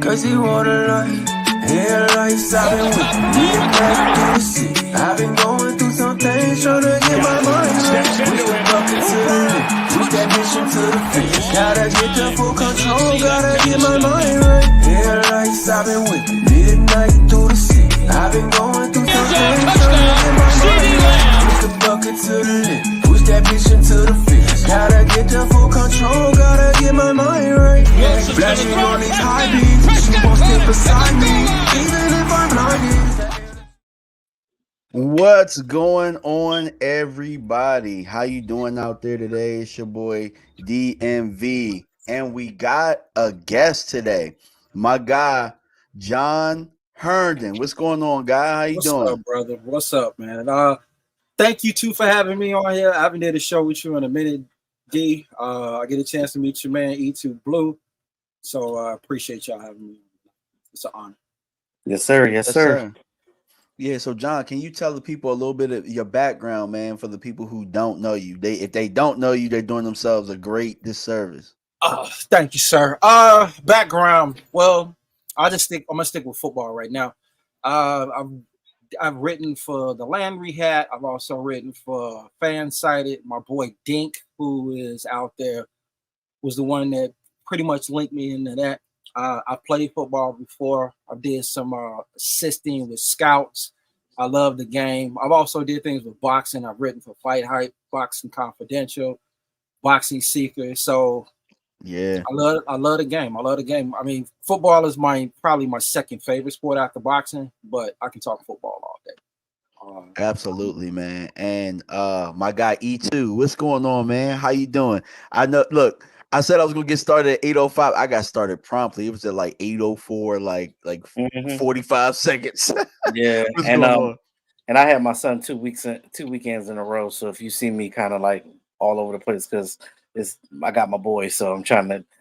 cause he want a life. Here life's I've been with midnight through the city. I've been going through some things, trying to get my mind right. Push the bucket to the limit, push that mission to the finish. Gotta get the full control, gotta get my mind right. Here life's I've been with midnight through the city. I've been going through some things, trying to get my mind right. Push the bucket to the limit, push that mission to the finish. Gotta get the full control, gotta get my mind right. Flashing on these high beams, you won't step beside me, even if I'm blinded. What's going on, everybody? How you doing out there today? It's your boy DMV, and we got a guest today. My guy, John Herndon. What's going on, guy? How you doing? What's up, brother? What's up, man? Thank you too for having me on here. I haven't did a show with you in a minute, D. I get a chance to meet your man E2 Blue, so I appreciate y'all having me. It's an honor. Yes, sir. Yes, sir. Yeah, so John, can you tell the people a little bit of your background, man, for the people who don't know you? If they don't know you, they're doing themselves a great disservice. Thank you, sir. Background. Well, I'm gonna stick with football right now. I've written for the Landry Hat. I've also written for Fansided. My boy Dink, who is out there, was the one that pretty much linked me into that. I played football before. I did some assisting with scouts. I love the game. I've also did things with boxing. I've written for Fight Hype, Boxing Confidential, Boxing Seeker. So yeah, I love the game. I love the game. I mean, football is probably my second favorite sport after boxing, but I can talk football all day. Absolutely, man. And my guy E2, what's going on, man? How you doing? I know. Look, I said I was gonna get started at 8:05. I got started promptly. It was at like 8:04, like 45 seconds. Yeah, and I had my son 2 weekends in a row. So if you see me kind of like all over the place, because I got my boy, so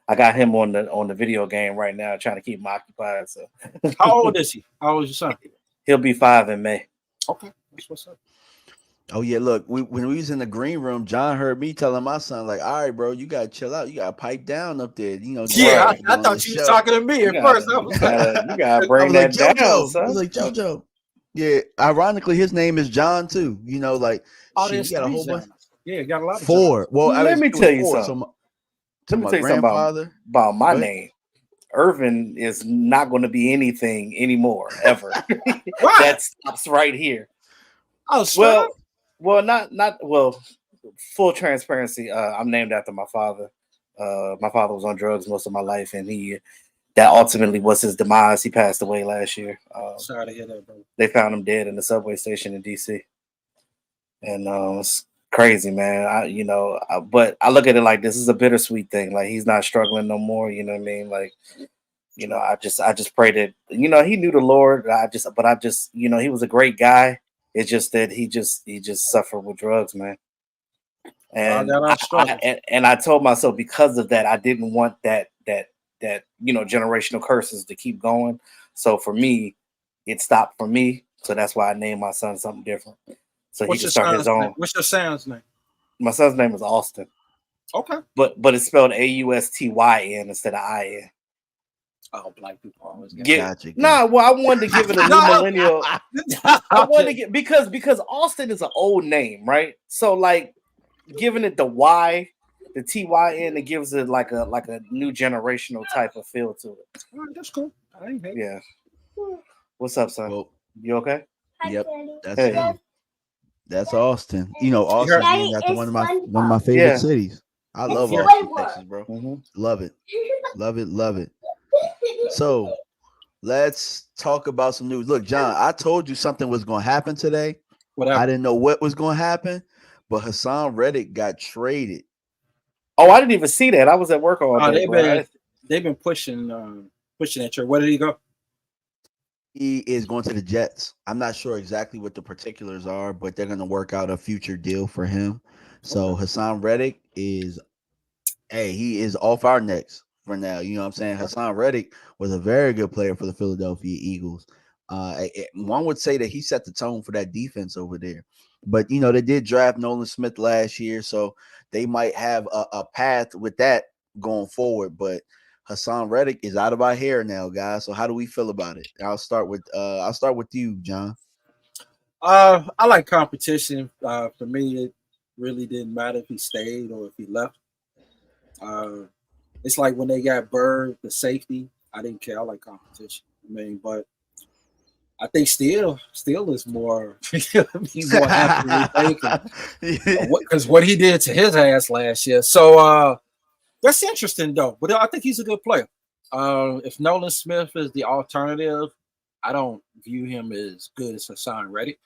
I got him on the video game right now, trying to keep him occupied. So how old is he? How old is your son? He'll be 5 in May. Okay, that's what's up. Oh yeah, look, when we was in the green room, John heard me telling my son, like, all right, bro, you gotta chill out, you gotta pipe down up there, you know. Yeah, I thought you was talking to me at first. You gotta bring that down, son. I was like, JoJo. Yeah, ironically, his name is John too. You know, like you got a whole bunch. Yeah, got a lot of 4. Well, let me tell you something. Let me tell you something about my name. Irvin is not going to be anything anymore ever. That stops right here. Oh, sure. Well, full transparency. I'm named after my father. My father was on drugs most of my life, and that ultimately was his demise. He passed away last year. Sorry to hear that, bro. They found him dead in the subway station in DC, and it's crazy, man. But I look at it like this is a bittersweet thing. Like, he's not struggling no more. You know what I mean? Like, I just pray that he knew the Lord. He was a great guy. It's just that he just suffered with drugs, man. And I told myself, because of that, I didn't want that generational curses to keep going. So for me, it stopped for me. So that's why I named my son something different. So he can start his own. What's your son's name? My son's name is Austin. Okay. But it's spelled Austyn instead of IN. Oh, black people always get Well, I wanted to give it a new millennial. I wanted to get because Austin is an old name, right? So like giving it the Y, the TYN, it gives it like a new generational type of feel to it. All right, that's cool. I ain't hate. Yeah. What's up, son? Well, you okay? Yep. That's Austin. Austin is after one of my favorite cities. I love Austin, Texas, bro. Mm-hmm. Love it. Love it. So let's talk about some news. Look, John, I told you something was going to happen today. Whatever. I didn't know what was going to happen, but Hassan Reddick got traded. Oh, I didn't even see that. I was at work all day. They've been pushing that trade. Where did he go? He is going to the Jets. I'm not sure exactly what the particulars are, but they're going to work out a future deal for him. So Hassan Reddick he is off our necks for now. You know what I'm saying? Hassan Reddick was a very good player for the Philadelphia Eagles. One would say that he set the tone for that defense over there. But, they did draft Nolan Smith last year, so they might have a path with that going forward. But Hassan Reddick is out of our hair now, guys. So how do we feel about it? I'll start with you, John. I like competition. For me, it really didn't matter if he stayed or if he left. Uh, it's like when they got Bird, the safety. I didn't care. I like competition. I mean, but I think Steele is more more aptly taken because what he did to his ass last year. So that's interesting though. But I think he's a good player. If Nolan Smith is the alternative, I don't view him as good as Hassan Reddick.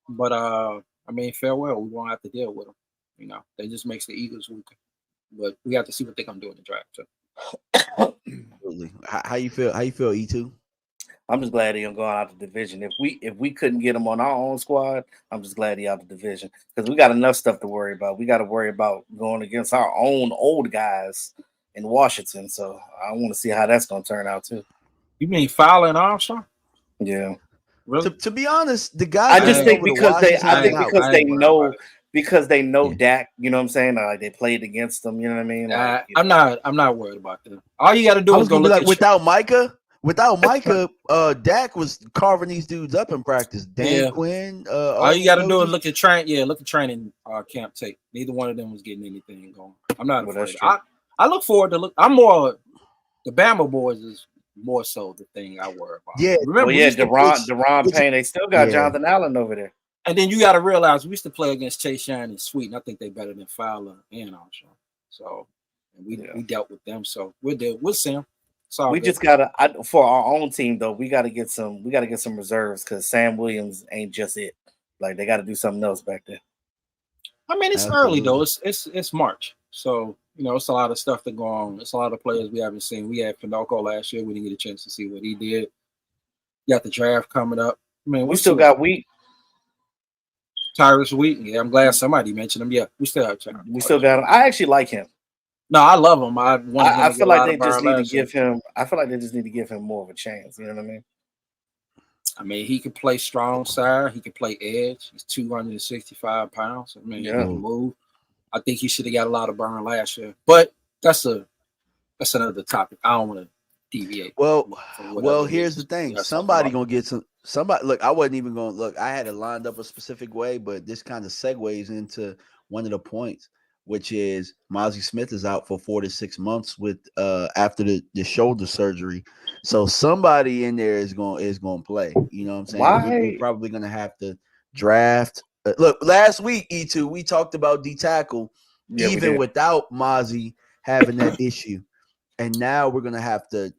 But I mean, farewell. We won't have to deal with him. You know, that just makes the Eagles weaker. But we have to see what they're gonna do in the draft. So. Absolutely. How you feel? How you feel, E2? I'm just glad he ain't going out the division. If we couldn't get him on our own squad, I'm just glad he out the division because we got enough stuff to worry about. We got to worry about going against our own old guys in Washington. So I want to see how that's going to turn out too. You mean Fowler and Armstrong? Yeah. Really? To be honest, the guys I just think because they know Yeah. Dak, you know what I'm saying? Like they played against them, you know what I mean? Like, I'm not worried about that. All you got to do is go look like, at without Micah, Dak was carving these dudes up in practice. Dan Quinn. All you got to do is look at training camp tape. Neither one of them was getting anything going. I'm not afraid. I look forward to I'm more the Bama boys is more so the thing I worry about. Yeah, remember? Deron Payne. They still got Jonathan Allen over there. And then you got to realize we used to play against Chase Young and Sweet, and I think they're better than Fowler and Armstrong. So we dealt with them. So we'll see them. We just gotta for our own team though. We gotta get some reserves because Sam Williams ain't just it. Like they got to do something else back there. I mean, it's early though. It's March, so you know it's a lot of stuff to go on. It's a lot of players we haven't seen. We had Finoco last year. We didn't get a chance to see what he did. You got the draft coming up. I mean, we still got Wheat. Tyrus Wheat. Yeah, I'm glad somebody mentioned him. Yeah, we still have Tyrus. We still got him. I actually like him. No, I love him. I feel like they just need to give him. I feel like they just need to give him more of a chance. You know what I mean? I mean, he can play strong side. He can play edge. He's 265 pounds. I mean, he can move. I think he should have got a lot of burn last year. But that's another topic. I don't want to deviate. Well, here's the thing. Somebody gonna get some. Somebody look. I wasn't even going to look. I had it lined up a specific way, but this kind of segues into one of the points, which is Mazi Smith is out for 4 to 6 months with after the shoulder surgery. So somebody in there is going to play. You know what I'm saying? We're probably going to have to draft. Look, last week, E2, we talked about D tackle even without Mazi having that issue. And now we're going to have to,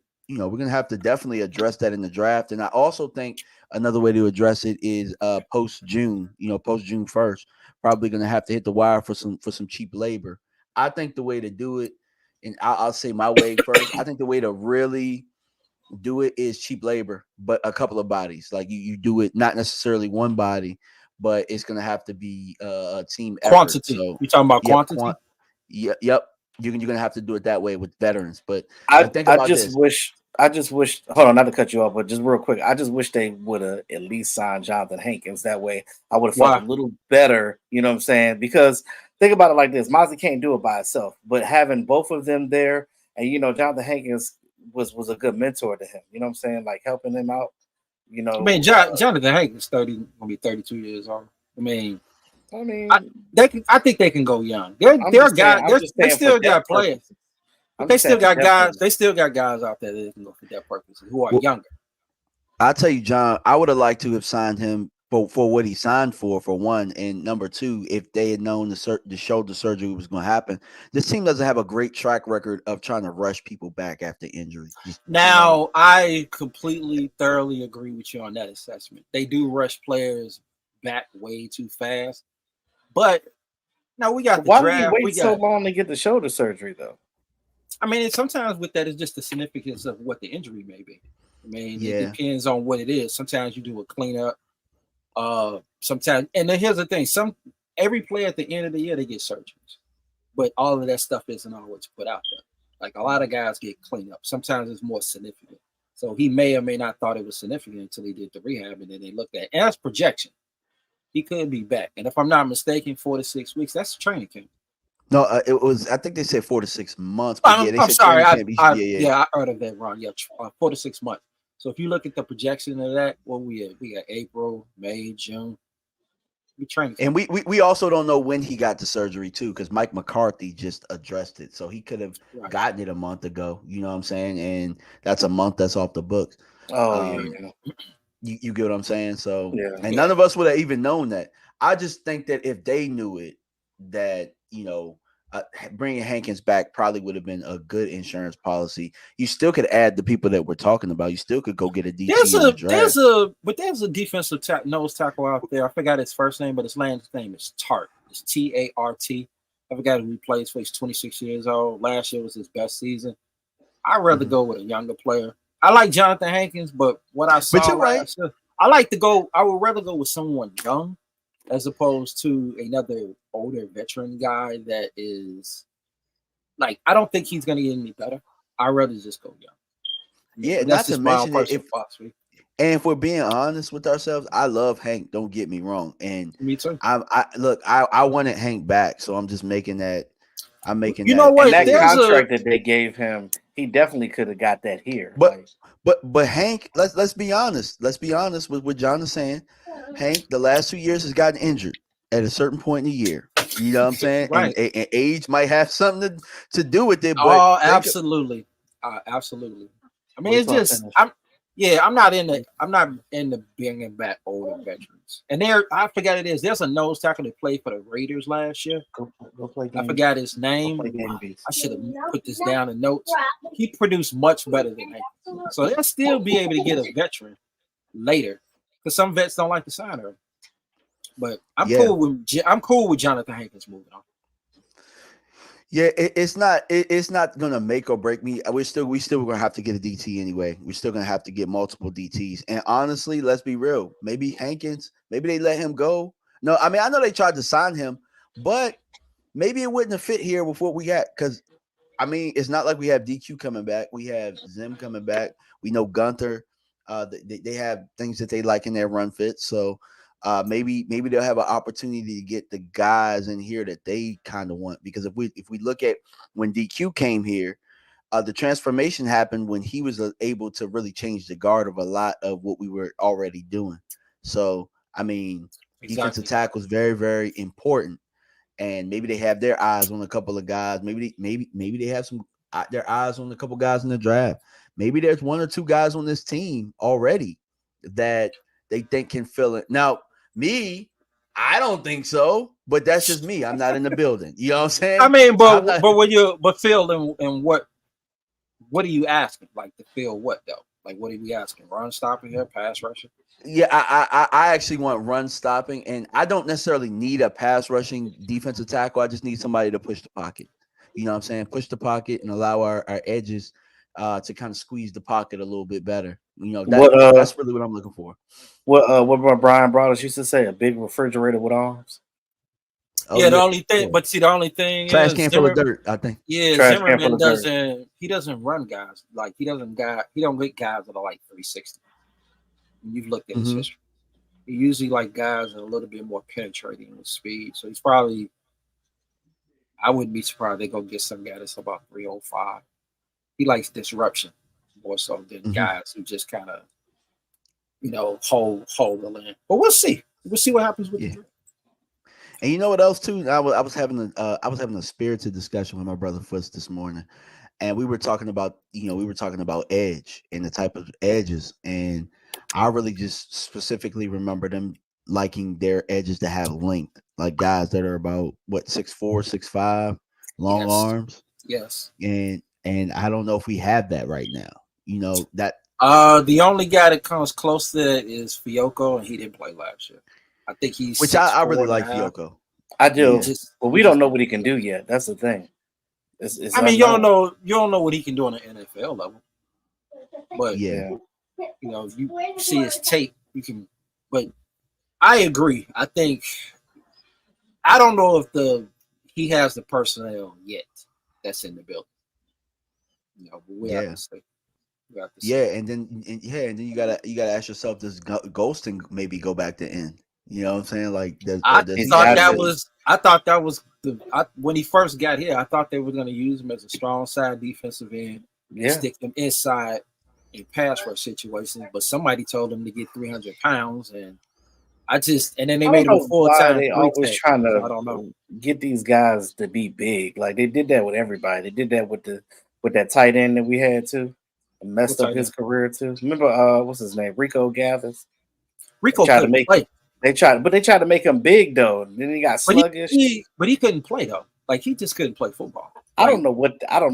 definitely address that in the draft. And I also think another way to address it is post June 1st. Probably going to have to hit the wire for some cheap labor. I think the way to do it, and I'll say my way first. I think the way to really do it is cheap labor, but a couple of bodies. Like you do it not necessarily one body, but it's going to have to be a team quantity. So, you talking about quantity? Yep. You're going to have to do it that way with veterans. But I just wish. Hold on, not to cut you off, but just real quick, I just wish they would have at least signed Jonathan Hankins. That way, I would have felt a little better. You know what I'm saying? Because think about it like this: Mazi can't do it by itself, but having both of them there, and Jonathan Hankins was a good mentor to him. You know what I'm saying? Like helping him out. I mean, Jonathan Hankins gonna be 32 years old. I think they can go young. They're guys. They still got players. But they still got guys. They still got guys out there that can go for that purpose who are younger. I'll tell you, John. I would have liked to have signed him for what he signed for one, and number two, if they had known the shoulder surgery was going to happen. This team doesn't have a great track record of trying to rush people back after injury. Now, I completely, thoroughly agree with you on that assessment. They do rush players back way too fast, but now we got the draft. Why would you wait so long to get the shoulder surgery, though? I mean, sometimes with that, it's just the significance of what the injury may be. I mean, it depends on what it is. Sometimes you do a cleanup. Sometimes, and then here's the thing: every player at the end of the year they get surgeries, but all of that stuff isn't always put out there. Like a lot of guys get cleaned up. Sometimes it's more significant. So he may or may not thought it was significant until he did the rehab, and then they looked at it. And that's projection. He could be back, and if I'm not mistaken, 4 to 6 weeks. That's training camp. No, it was. I think they said 4 to 6 months, but yeah, they I'm said sorry. training camp. Yeah, I heard of that wrong. Yeah, 4 to 6 months. So if you look at the projection of that, what we got April, May, June. We training And camp. we also don't know when he got the surgery too, because Mike McCarthy just addressed it, so he could have Right. gotten it a month ago. You know what I'm saying? And that's a month that's off the books. Oh Um, yeah. you get what I'm saying? So, Yeah. and Yeah. none of us would have even known that. I just think that if they knew it, that bringing Hankins back probably would have been a good insurance policy. You still could add the people that we're talking about. You still could go get a DT in the draft. There's a defensive nose tackle out there. I forgot his first name, but his last name is Tart. It's Tart. I forgot who he plays for. He's 26 years old. Last year was his best season. I'd rather go with a younger player. I like Jonathan Hankins, but what I saw But you're right. last year, I would rather go with someone young as opposed to another older veteran guy that is like, I don't think he's going to get any better. I'd rather just go young. Yeah, But not that's to just my own mention it. personal philosophy. And if we're being honest with ourselves, I love Hank. Don't get me wrong. And Me too. I wanted Hank back, so I'm just making that. I'm making You that. know what? And that clear. contract that they gave him, he definitely could have got that here. But Hank, let's be honest. Let's be honest with what John is saying. Hank, the last 2 years has gotten injured at a certain point in the year. You know what I'm saying? Right. And age might have something to do with it. But Oh, absolutely. Absolutely. I mean, Wait it's till I just finish. I'm not into bringing back older veterans. And I forgot it is. There's a nose tackle that played for the Raiders last year. Go play I game. forgot his Go name. play game beats. I should have put this down in notes. He produced much better than that. So they'll still be able to get a veteran later. Because some vets don't like to sign her. But I'm cool with Jonathan Hankins moving on. Yeah, it's not gonna make or break me. We still gonna have to get a DT anyway. We're still gonna have to get multiple DTs. And honestly, let's be real. Maybe Hankins, maybe they let him go. No, I mean I know they tried to sign him, but maybe it wouldn't have fit here with what we got. Because I mean, it's not like we have DQ coming back. We have Zim coming back. We know Gunther. They have things that they like in their run fit. So maybe they'll have an opportunity to get the guys in here that they kind of want. Because if we look at when DQ came here, the transformation happened when he was able to really change the guard of a lot of what we were already doing. So I mean, defensive tackle is very, very important. And maybe they have their eyes on a couple of guys. Maybe they have their eyes on a couple guys in the draft. Maybe there's one or two guys on this team already that they think can fill it. Now, I don't think so, but that's just me. I'm not in the building. You know what I'm saying? I mean, but Phil, and what are you asking? Like to fill what though? Like what are we asking? Run stopping here, pass rushing? Yeah, I actually want run stopping, and I don't necessarily need a pass rushing defensive tackle. I just need somebody to push the pocket. You know what I'm saying? Push the pocket and allow our edges to kind of squeeze the pocket a little bit better. You know, that's really what I'm looking for. What Brian Broaddus used to say, a big refrigerator with arms. Oh, yeah, the only thing, but see, the only thing trash can full of dirt, I think. Yeah, Zimmerman doesn't run guys. Like he don't get guys that are like 360. You've looked at his history. He usually like guys that are a little bit more penetrating with speed. So he's probably, I wouldn't be surprised they go get some guy that's about 305. He likes disruption more so than guys who just kind of, hold the land. But we'll see. We'll see what happens with the draft. And you know what else too? I was having a spirited discussion with my brother Foots this morning, and we were talking about edge and the type of edges, and I really just specifically remember them liking their edges to have length, like guys that are about 6'4", 6'5", long arms. Yes. And I don't know if we have that right now. You know that. The only guy that comes close to that is Fiocco, and he didn't play last year. I think he's which I really like Fiocco. I do, but we don't know what he can do yet. That's the thing. I mean, you don't know what he can do on the NFL level. But you see his tape, you can. But I agree. I don't know if he has the personnel yet that's in the building. But we have to see. And then you gotta ask yourself, does Ghosting maybe go back to end? You know what I'm saying? Like, I does he thought have that the- was when he first got here. I thought they were going to use him as a strong side defensive end, Yeah. stick him inside in pass rush situations. But somebody told him to get 300 pounds, and then they I made don't him a know full why time they 3 always tech. trying So I don't know. to get these guys to be big. Like they did that with everybody. They did that with that tight end that we had too. It messed What up tight his end? career too. Remember what's his name? Rico Gathers. Rico Tried to couldn't make play, they tried to make him big though. Then he got but sluggish. he couldn't play though. Like he just couldn't play football. I Like, don't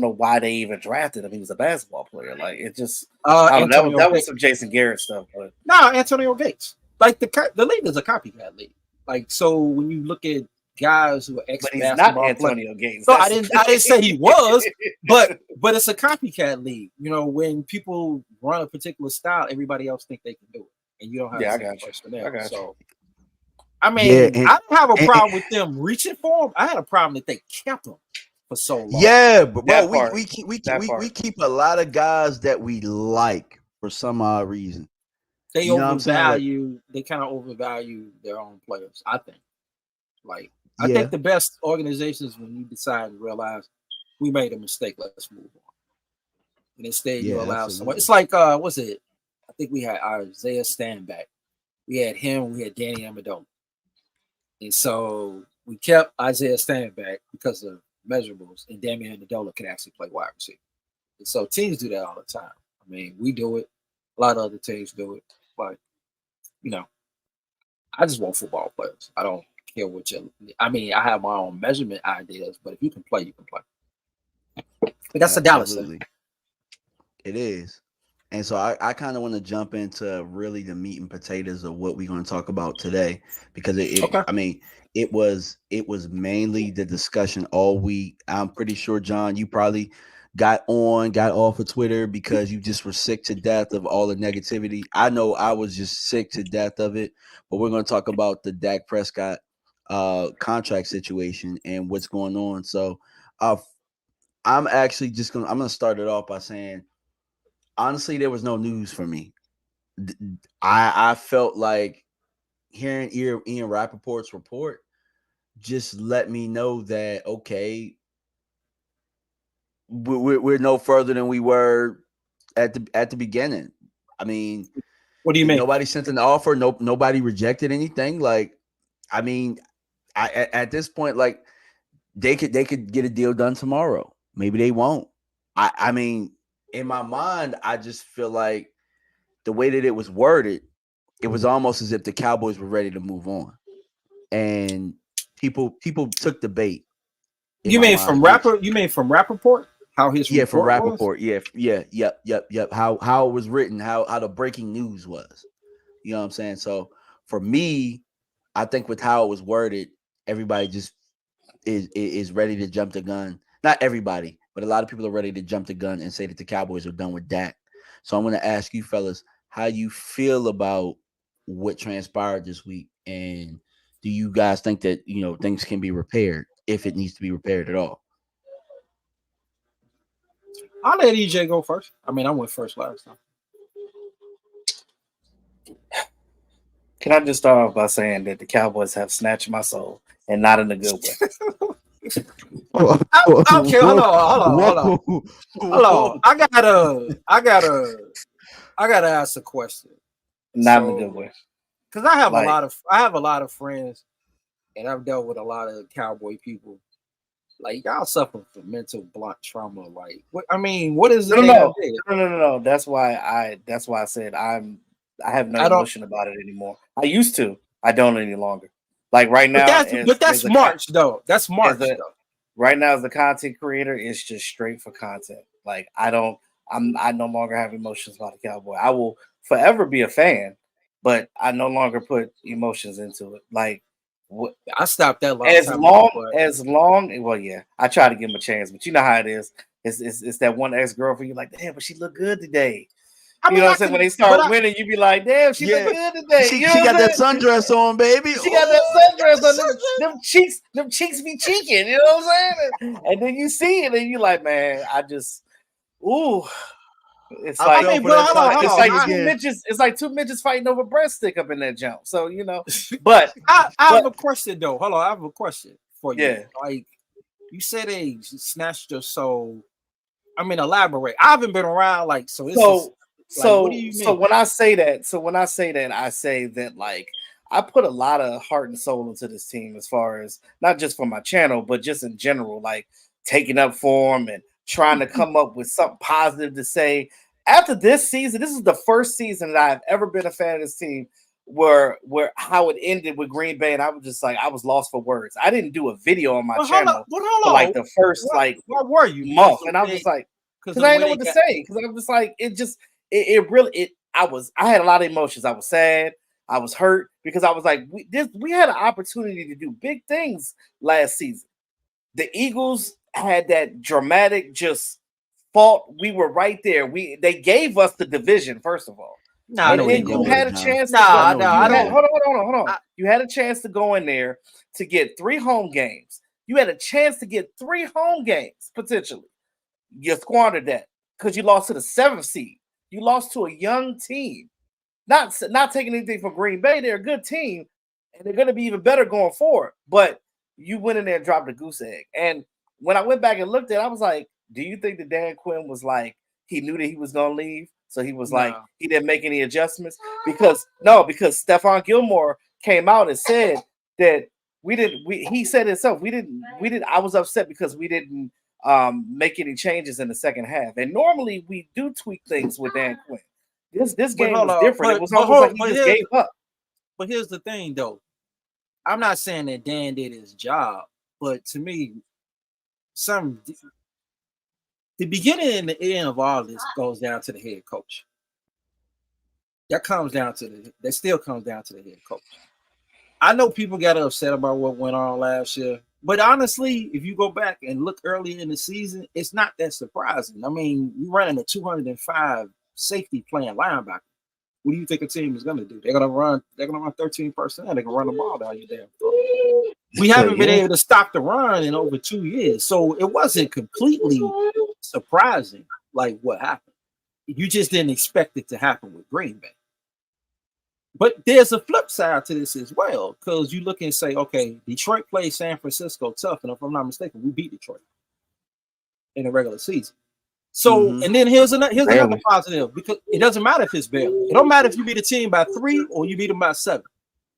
know why they even drafted him. He was a basketball player. Like it just I don't know, Antonio that was Gates. some Jason Garrett stuff, but No, Antonio Gates. Like the league is a copycat league. Like so when you look at guys who are ex but he's not basketball players. Antonio Gates. No, That's I didn't say he was, but it's a copycat league. You know, when people run a particular style, everybody else think they can do it, and you don't have Yeah, the I same got you. personnel. I got you. So, I mean, Yeah, and- I don't have a and- problem with them reaching for him. I had a problem that they kept him for so long. Yeah, but bro, That part. we keep That part. we keep a lot of guys that we like for some odd reason. They You know what I'm saying? Like- overvalue. They kind of overvalue their own players. I think. Like, I Yeah. think the best organizations when you decide to realize we made a mistake, let's move on. And instead, you Yeah, allow absolutely. someone. It's like, what's it? I think we had Isaiah Stanback. We had him. We had Danny Amendola. And so we kept Isaiah Stanback because of measurables, and Danny Amendola can actually play wide receiver. And so teams do that all the time. I mean, we do it. A lot of other teams do it. But, you know, I just want football players. I don't care what you. I mean, I have my own measurement ideas, but if you can play, you can play. But that's a Dallas thing. Absolutely. It is. And so I kind of want to jump into really the meat and potatoes of what we're going to talk about today, because Okay. I mean, it was mainly the discussion all week. I'm pretty sure, John, you probably got off of Twitter because you just were sick to death of all the negativity. I know I was just sick to death of it, but we're going to talk about the Dak Prescott contract situation and what's going on. So I'm actually I'm going to start it off by saying, honestly, there was no news for me. I felt like hearing Ian Rappaport's report just let me know that, okay, we're no further than we were at the beginning. I mean, What do you mean? nobody sent an offer. Nobody rejected anything. Like, I mean, at this point, like they could get a deal done tomorrow. Maybe they won't. I mean, in my mind, I just feel like the way that it was worded, it was almost as if the Cowboys were ready to move on, and people took the bait. You mean from Rappaport? How his Yeah, from report was? Rappaport. Yep. How it was written, how the breaking news was. You know what I'm saying? So for me, I think with how it was worded, everybody just is ready to jump the gun. Not everybody, but a lot of people are ready to jump the gun and say that the Cowboys are done with Dak. So I'm going to ask you fellas how you feel about what transpired this week, and do you guys think that, you know, things can be repaired if it needs to be repaired at all? I'll let EJ go first. I mean, I went first last time. Can I just start off by saying that the Cowboys have snatched my soul, and not in a good way? Okay, hold on. I gotta ask a question. Not in a good way. Because I have Like- a lot of friends, and I've dealt with a lot of Cowboy people. Like, y'all suffer from mental block trauma. Like, what? I mean, what is it? No. That's why I said I have no emotion about it anymore. I used to. I don't any longer. Like right now, But that's March though. That's March though. Right now, as a content creator, it's just straight for content. Like I no longer have emotions about the Cowboy. I will forever be a fan, but I no longer put emotions into it. Like I stopped that as long. Well, yeah, I try to give him a chance, but you know how it is. It's that one ex-girlfriend. You're like, damn, but she looked good today. You know what I'm saying? When they start winning, you be like, damn, she look good today. She got that sundress on, baby. She got that sundress on. Them cheeks be cheeking. You know what I'm saying? And then you see it, and you like, man, It's I like fell for but that hold on, it's hold like on. two again. midgets. It's like two midgets fighting over breadstick up in that jump. So but I have but a question though. Hold on, I have a question for you. yeah. Like you said, they snatched your soul. I mean, elaborate. I haven't been around, like, so this is like, what do you So mean? when I say that, I say that like I put a lot of heart and soul into this team as far as not just for my channel, but just in general, like taking up for them and trying to come up with something positive to say. After this season, this is the first season that I've ever been a fan of this team where how it ended with Green Bay, and I was just like I was lost for words. I didn't do a video on my channel for like the first like What were you? month, and I was just like, because because I didn't know what to say. Because I'm just like, it really. I had a lot of emotions. I was sad. I was hurt because I was like, we had an opportunity to do big things last season. The Eagles had that dramatic just fault. We were right there. They gave us the division first of all, Nah, and no, then they you didn't. had a chance. Nah, to go, no, I don't. Hold on. You had a chance to go in there to get 3 home games. You had a chance to get 3 home games potentially. You squandered that because you lost to the 7th seed. You lost to a young team. Not taking anything from Green Bay. They're a good team, and they're going to be even better going forward. But you went in there and dropped a goose egg. And when I went back and looked at it, I was like, do you think that Dan Quinn was like, he knew that he was going to leave? So he was like, he didn't make any adjustments? Because Stephon Gilmore came out and said that he said himself, I was upset because we didn't make any changes in the second half. And normally we do tweak things with Dan Quinn. This game was different. It was almost like he just gave up. But here's the thing, though. I'm not saying that Dan did his job, but to me, the beginning and the end of all this goes down to the head coach. That still comes down to the head coach. I know people got upset about what went on last year, but honestly, if you go back and look early in the season, it's not that surprising. I mean, you're running a 205 safety playing linebacker. What do you think a team is going to do? They're going to run 13%. They're going to run the ball down your damn throat. We haven't been able to stop the run in over 2 years. So it wasn't completely surprising, like what happened. You just didn't expect it to happen with Green Bay. But there's a flip side to this as well, because you look and say, okay, Detroit played San Francisco tough, and if I'm not mistaken, we beat Detroit in the regular season. So, and then here's another positive, because it doesn't matter if it's barely. It don't matter if you beat a team by 3 or you beat them by 7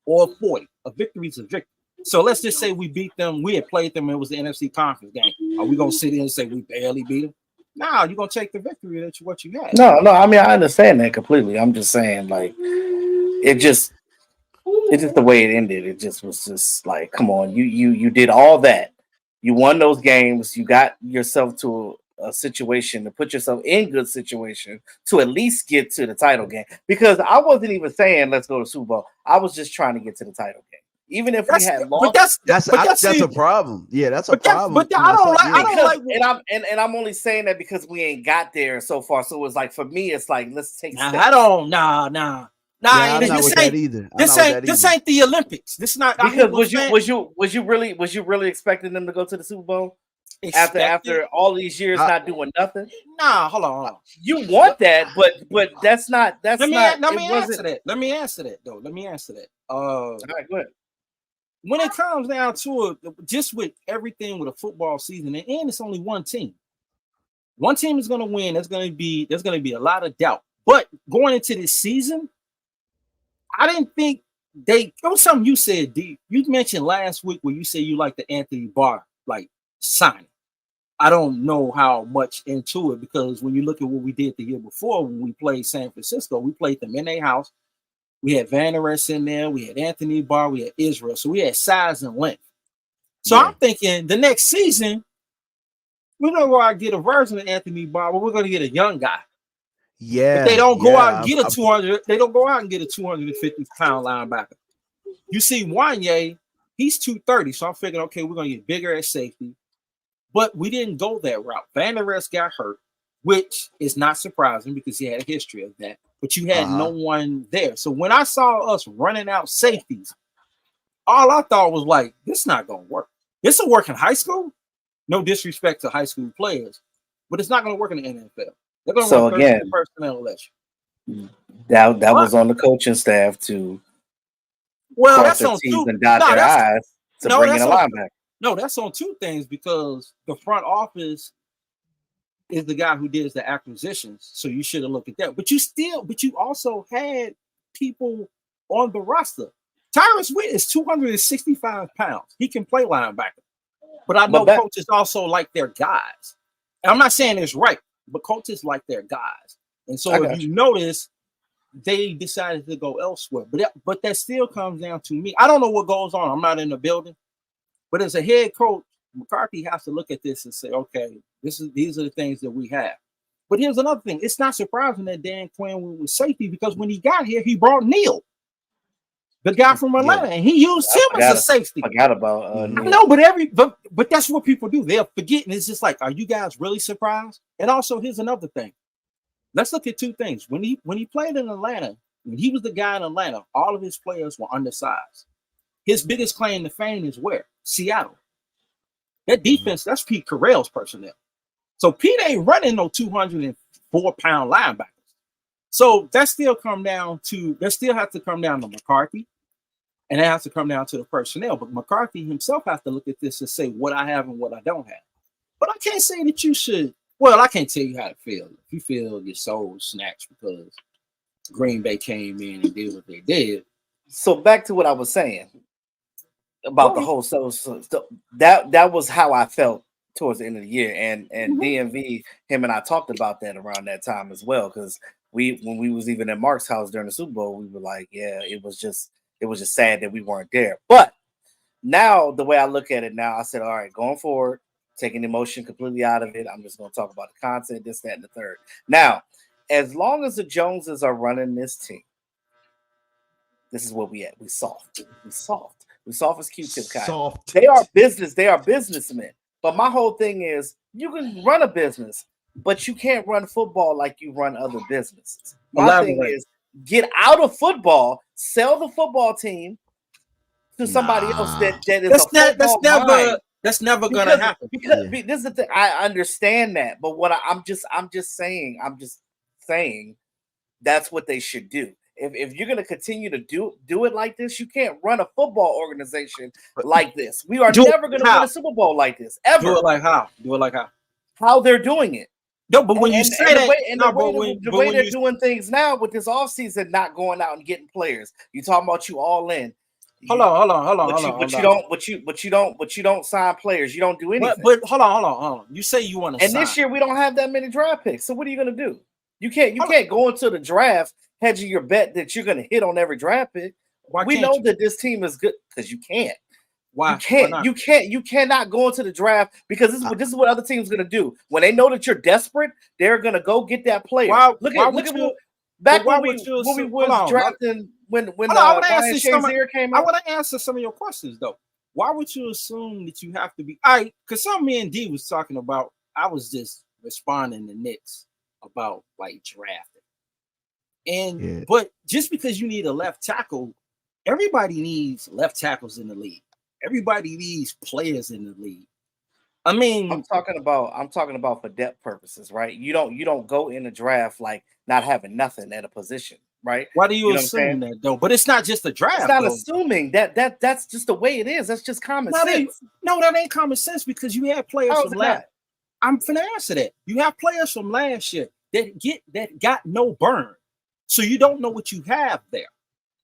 or 40. A victory is a victory. So let's just say we beat them. We had played them. It was the NFC conference game. Are we gonna sit here and say we barely beat them? No, you're gonna take the victory that's what you had. No. I mean, I understand that completely. I'm just saying, like, it's just the way it ended. It just was just like, come on, you did all that. You won those games. You got yourself to a situation to put yourself in good situation to at least get to the title game. Because I wasn't even saying let's go to Super Bowl. I was just trying to get to the title game. Even if we had lost, that's a problem. Yeah, that's a problem. But I don't like. And I'm only saying that because we ain't got there so far. So it's like for me, it's like let's take. Nah, I'm not with that either. This ain't the Olympics. This is not because was you really expecting them to go to the Super Bowl after all these years not doing nothing? Nah, hold on. You want that, but that's not. Let me answer that. Let me answer that. All right, go ahead. When it comes down to it, just with everything with a football season, and it's only one team. One team is going to win. There's going to be a lot of doubt. But going into this season, I didn't think it was something you said, D. You mentioned last week where you said you like the Anthony Barr signing. I don't know how much into it because when you look at what we did the year before when we played San Francisco, we played them in their house. We had Van Der Esch in there. We had Anthony Barr. We had Israel. So we had size and length. So I'm thinking the next season, we're going to go out and get a version of Anthony Barr, but we're going to get a young guy. Yeah. But they don't go out and get a 200. They don't go out and get a 250-pound linebacker. You see Wanye, he's 230. So I'm figuring, okay, we're going to get bigger at safety. But we didn't go that route. Van Der Esch got hurt, which is not surprising because he had a history of that. But you had no one there. So when I saw us running out safeties, all I thought was like, this is not going to work. This will work in high school. No disrespect to high school players, but it's not going to work in the NFL. They're going to So run 13 again, personnel election. that was on the coaching staff to Well, cross that's their on T's two. and dot No, their that's I's to no, bring in that's a on linebacker. no, that's on two things because the front office is the guy who does the acquisitions. So you should have looked at that. But you also had people on the roster. Tyrus Witt is 265 pounds. He can play linebacker. But I know coaches also like their guys. And I'm not saying it's right, but coaches like their guys. And so if you notice, they decided to go elsewhere. But that still comes down to me. I don't know what goes on. I'm not in the building. But as a head coach, McCarthy has to look at this and say, okay, these are the things that we have. But here's another thing. It's not surprising that Dan Quinn went with safety because when he got here, he brought Neal, the guy from Atlanta, and he used him as a safety. Forgot about I know, but that's what people do. They'll forget, and it's just like, are you guys really surprised? And also, here's another thing. Let's look at two things. When he played in Atlanta, when he was the guy in Atlanta, all of his players were undersized. His biggest claim to fame is where? Seattle. That defense, that's Pete Carell's personnel. So Pete ain't running no 204-pound linebackers. So that still have to come down to McCarthy, and it has to come down to the personnel. But McCarthy himself has to look at this and say what I have and what I don't have. But I can't say that you should. Well, I can't tell you how to feel. If you feel your soul snatched because Green Bay came in and did what they did. So back to what I was saying about the whole so that was how I felt towards the end of the year, and DMV, him and I talked about that around that time as well, because when we was even at Mark's house during the Super Bowl, we were like, yeah, it was just sad that we weren't there. But now the way I look at it now, I said, all right, going forward, taking emotion completely out of it, I'm just going to talk about the content, this, that, and the third. Now, as long as the Joneses are running this team, this is what we at. We soft as Q-tip kind. They are businessmen. But my whole thing is, you can run a business, but you can't run football like you run other businesses. My thing is, get out of football, sell the football team to somebody else that is a football mind. That's never gonna happen. Because this is the thing. I understand that, but what I'm just saying that's what they should do. If you're going to continue to do it like this, you can't run a football organization like this. We are never going to win a Super Bowl like this, ever. Do it like how? How they're doing it. No, but when you say that, the way they're doing things now with this offseason, not going out and getting players. You talking about you all in. Hold on. But you don't sign players. You don't do anything. But hold on. You say you want to sign. And this year we don't have that many draft picks. So what are you going to do? You can't go into the draft hedging your bet that you're going to hit on every draft pick. We know that this team is good because you can't. Why? You cannot go into the draft because this is what other teams are going to do. When they know that you're desperate, they're going to go get that player. Look at when we was drafting when Ryan Shazier came out. I want to answer some of your questions though. Why would you assume that you have to be? Because some me and D was talking about. I was just responding to Knicks about like drafting. But just because you need a left tackle, everybody needs left tackles in the league. Everybody needs players in the league. I mean, I'm talking about for depth purposes, right? You don't go in the draft like not having nothing at a position, right? Why do you assume that though? But it's not just a draft. It's not assuming that's just the way it is. That's just common sense. No, that ain't common sense because you have players from last. I'm finna answer that. You have players from last year that got no burn. So you don't know what you have there.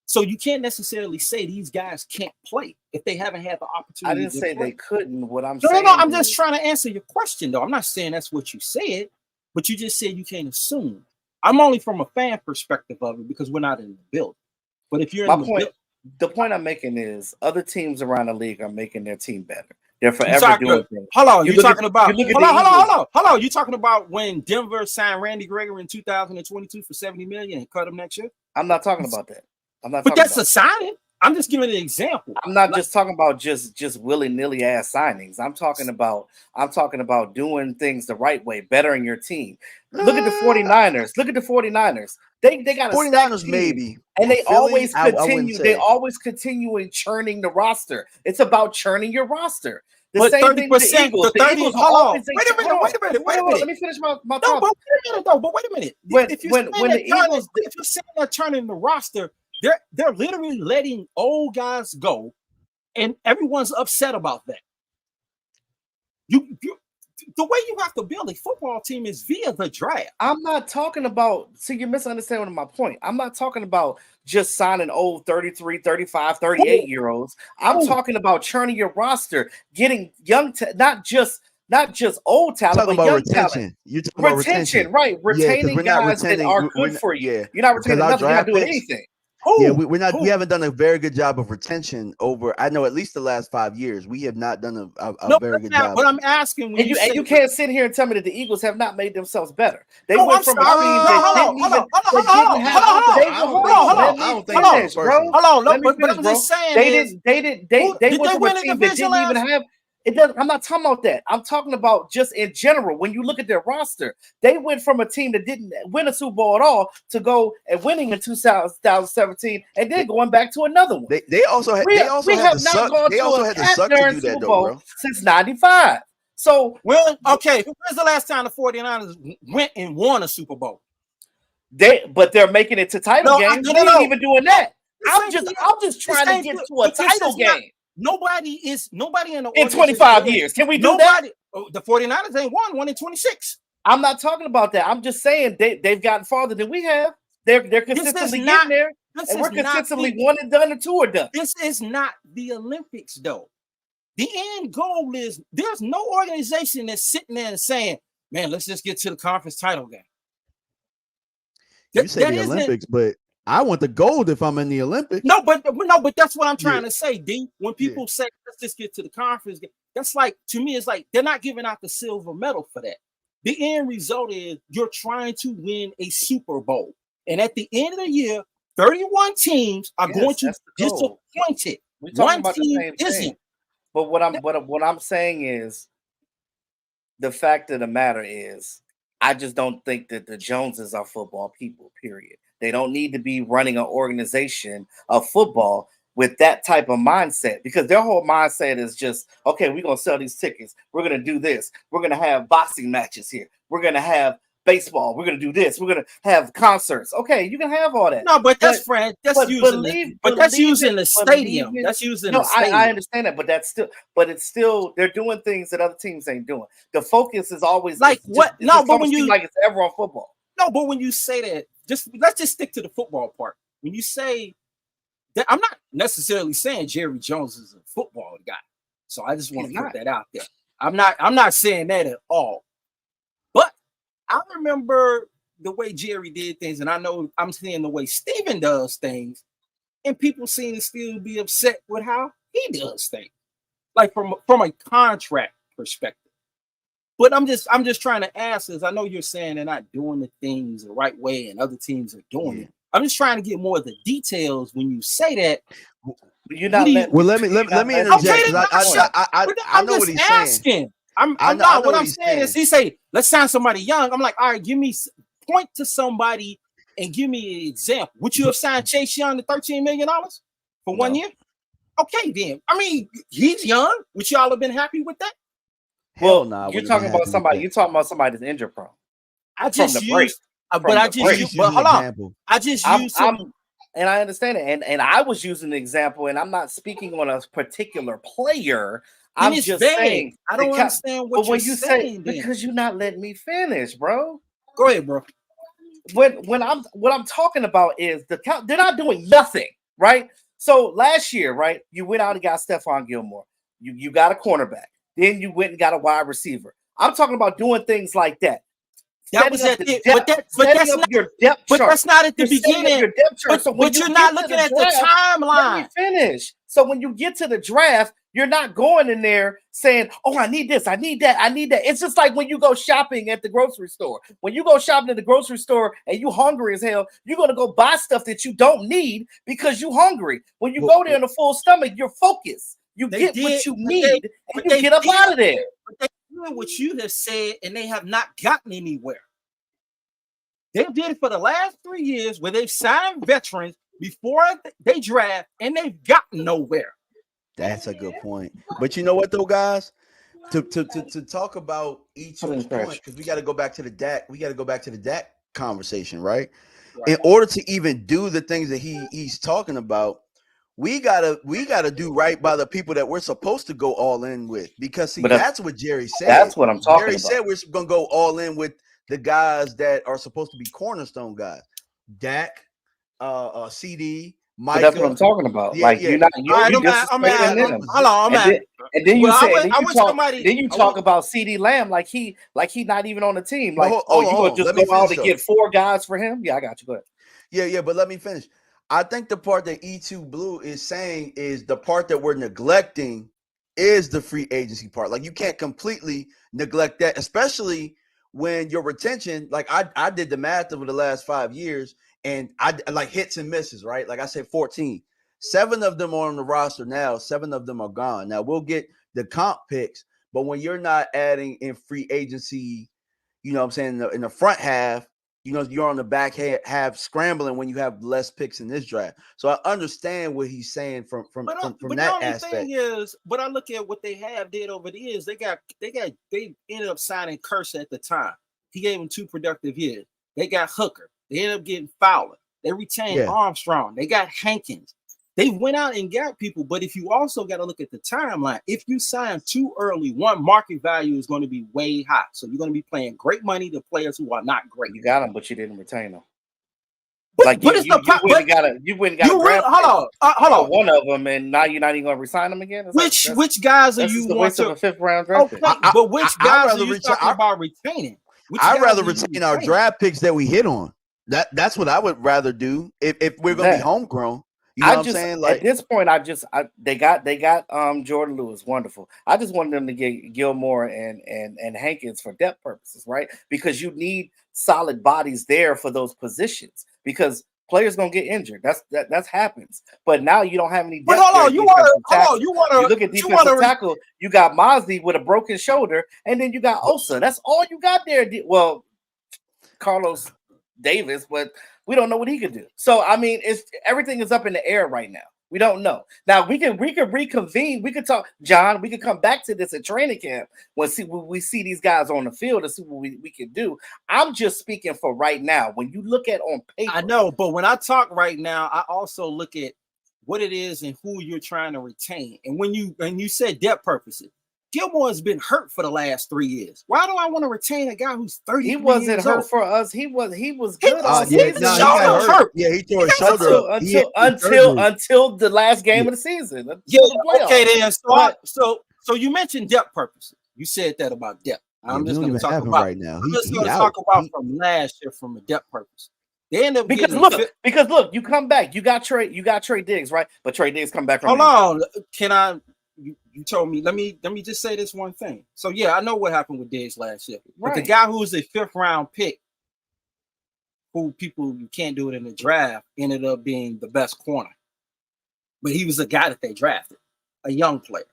So you can't necessarily say these guys can't play if they haven't had the opportunity. I didn't say they couldn't. What I'm saying. No. I'm just trying to answer your question, though. I'm not saying that's what you said, but you just said you can't assume. I'm only from a fan perspective of it because we're not in the building. But if you're the point I'm making is other teams around the league are making their team better. They're forever doing things. Hold on. You're talking about You talking about when Denver signed Randy Gregory in 2022 for $70 million and cut him next year? I'm not talking about that. But that's a signing. I'm just giving an example. I'm not just talking about just willy-nilly ass signings. I'm talking about doing things the right way, bettering your team. Look at the 49ers. They got a 49ers maybe. And they Philly, always continue in churning the roster. It's about churning your roster. The same thing with the Eagles. The Eagles hold on. Wait a minute. Let me finish my no, thought. But wait a minute, though. But wait a minute. If you're saying they're turning the roster, they're literally letting old guys go, and everyone's upset about that. The way you have to build a football team is via the draft. I'm not talking about, see, you're misunderstanding my point. I'm not talking about just signing old 33, 35, 38-year-olds. I'm talking about churning your roster, getting young, not just old talent, but young talent. You're talking about retention, right? Retaining guys that are good for you. You're not retaining nothing. You're not doing anything. We haven't done a very good job of retention over. I know at least the last 5 years we have not done a very good job. But I'm asking, when you can't sit here and tell me that the Eagles have not made themselves better. They went from a team that didn't even. Hold on. But I'm just saying, they went from a team that didn't even have. It doesn't. I'm not talking about that. I'm talking about just in general. When you look at their roster, they went from a team that didn't win a Super Bowl at all to go and winning in 2017, and then going back to another one. They also had to suck to do that, though, bro. Since '95. So, well, okay. When's the last time the 49ers went and won a Super Bowl? But they're making it to title games. They ain't even doing that. I'm just trying to get to a title game. Nobody in 25 years. Can we do that? The 49ers ain't won in 26. I'm not talking about that. I'm just saying they've gotten farther than we have. They're consistently getting there, and we're consistently 1 and done or 2 are done. This is not the Olympics, though. The end goal is there's no organization that's sitting there and saying, "Man, let's just get to the conference title game." You say the Olympics, but I want the gold if I'm in the Olympics. No, but that's what I'm trying to say, D. When people say, let's just get to the conference game, that's like, to me, it's like they're not giving out the silver medal for that. The end result is you're trying to win a Super Bowl. And at the end of the year, 31 teams are going to disappoint it. One team isn't. But what I'm saying is, the fact of the matter is, I just don't think that the Joneses are football people, period. They don't need to be running an organization of football with that type of mindset, because their whole mindset is just, okay, we're going to sell these tickets. We're going to do this. We're going to have boxing matches here. We're going to have baseball. We're going to do this. We're going to have concerts. Okay, you can have all that. No, but that's using the stadium. That's using the stadium. I understand that, but it's still, they're doing things that other teams ain't doing. The focus is always like what? No, but when you like it's ever on football. No, but when you say that, let's just stick to the football part. When you say that, I'm not necessarily saying Jerry Jones is a football guy. So I just want to put that out there. I'm not saying that at all. But I remember the way Jerry did things, and I know I'm seeing the way Steven does things, and people seem to still be upset with how he does things, like from a contract perspective. But I'm just trying to ask, as I know you're saying they're not doing the things the right way and other teams are doing it. I'm just trying to get more of the details when you say that. You're not let me interject. I know what he's saying. What I'm saying is, he say, let's sign somebody young. I'm like, all right, point to somebody and give me an example. Would you have signed Chase Young to $13 million for 1 year? Okay, then. I mean, he's young. Would y'all have been happy with that? Well, you're talking about somebody. You're talking about somebody that's injured prone. I just used and I understand it. And I was using an example, and I'm not speaking on a particular player. I'm just saying. I don't understand what you're saying. Because you're not letting me finish, bro. Go ahead, bro. What I'm talking about is they're not doing nothing, right? So last year, right, you went out and got Stephon Gilmore. You got a cornerback. Then you went and got a wide receiver. I'm talking about doing things like that. That was at it. But that's not your depth chart. But that's not at the beginning. But you're not looking at the timeline. Let me finish. So when you get to the draft, you're not going in there saying, "Oh, I need this, I need that, I need that." It's just like when you go shopping at the grocery store. When you go shopping at the grocery store and you hungry as hell, you're gonna go buy stuff that you don't need because you hungry. When you go there in a full stomach, you're focused. You get what you need, and you get up out of there. But they did what you have said, and they have not gotten anywhere. They did it for the last 3 years, where they've signed veterans before they draft, and they've gotten nowhere. That's a good point. But you know what, though, guys? To talk about E2's point, because we got to go back to the Dak. We got to go back to the Dak conversation, right? In order to even do the things that he's talking about, we gotta do right by the people that we're supposed to go all in with. Because see, that's what Jerry said. That's what I'm talking Jerry about. said we're gonna go all in with the guys that are supposed to be cornerstone guys. Dak, CD, Micah. But that's what I'm talking about. Yeah, like yeah. you're not you disrespecting them. Hold on, and then you well, say then you talk about CD Lamb like he not even on the team. Like, hold you gonna just go out and get 4 guys for him? Yeah, I got you. Go ahead. Yeah, but let me finish. I think the part that E2 Blue is saying is the part that we're neglecting is the free agency part. Like, you can't completely neglect that, especially when your retention, like I did the math over the last 5 years, and I like hits and misses, right? Like I said, 14. 7 of them are on the roster now. 7 of them are gone. Now we'll get the comp picks, but when you're not adding in free agency, you know what I'm saying, in the front half, you know, you're on the back half scrambling when you have less picks in this draft. So I understand what he's saying from that aspect. But the only thing is, but I look at what they did over the years. They ended up signing Curse at the time. He gave him 2 productive years. They got Hooker. They ended up getting Fowler. They retained Armstrong. They got Hankins. They went out and got people, but if you also got to look at the timeline, if you sign too early, one, market value is going to be way high. So you're going to be paying great money to players who are not great. You got them, but you didn't retain them. But you wouldn't hold on, one of them, and now you're not even going to resign them again. Which guys are you want to a 5th round draft pick? But which guys are you talking about retaining? I'd rather retain our draft picks that we hit on. That's what I would rather do if we're going to be homegrown. You know what I'm saying? Like, at this point, they got Jordan Lewis, wonderful. I just wanted them to get Gilmore and Hankins for depth purposes, right? Because you need solid bodies there for those positions because players gonna get injured. That happens. But now you don't have any depth. But hold on, you look at defensive tackle. You got Mazi with a broken shoulder, and then you got Osa. That's all you got there. Well, Carlos Davis, but we don't know what he could do. So I mean, everything is up in the air right now. We don't know. Now we can reconvene. We could talk, John. We could come back to this at training camp when we see these guys on the field and see what we can do. I'm just speaking for right now. When you look at on paper, I know, but when I talk right now, I also look at what it is and who you're trying to retain. And when you said depth purposes, Gilmore has been hurt for the last 3 years. Why do I want to retain a guy who's 30? He wasn't hurt for us. He was good. He hurt. Yeah, he tore his shoulder until the last game of the season. Okay, then. So you mentioned depth purposes. You said that about depth. I'm just going to talk about right now. I'm just going to talk about from last year from a depth purpose. They end up because look, you come back. You got Trey Diggs, right? But Trey Diggs come back from. Hold on, can I? You told me. Let me just say this one thing. So yeah, I know what happened with Diggs last year. But the guy who was a 5th round pick, who people you can't do it in the draft, ended up being the best corner. But he was a guy that they drafted, a young player.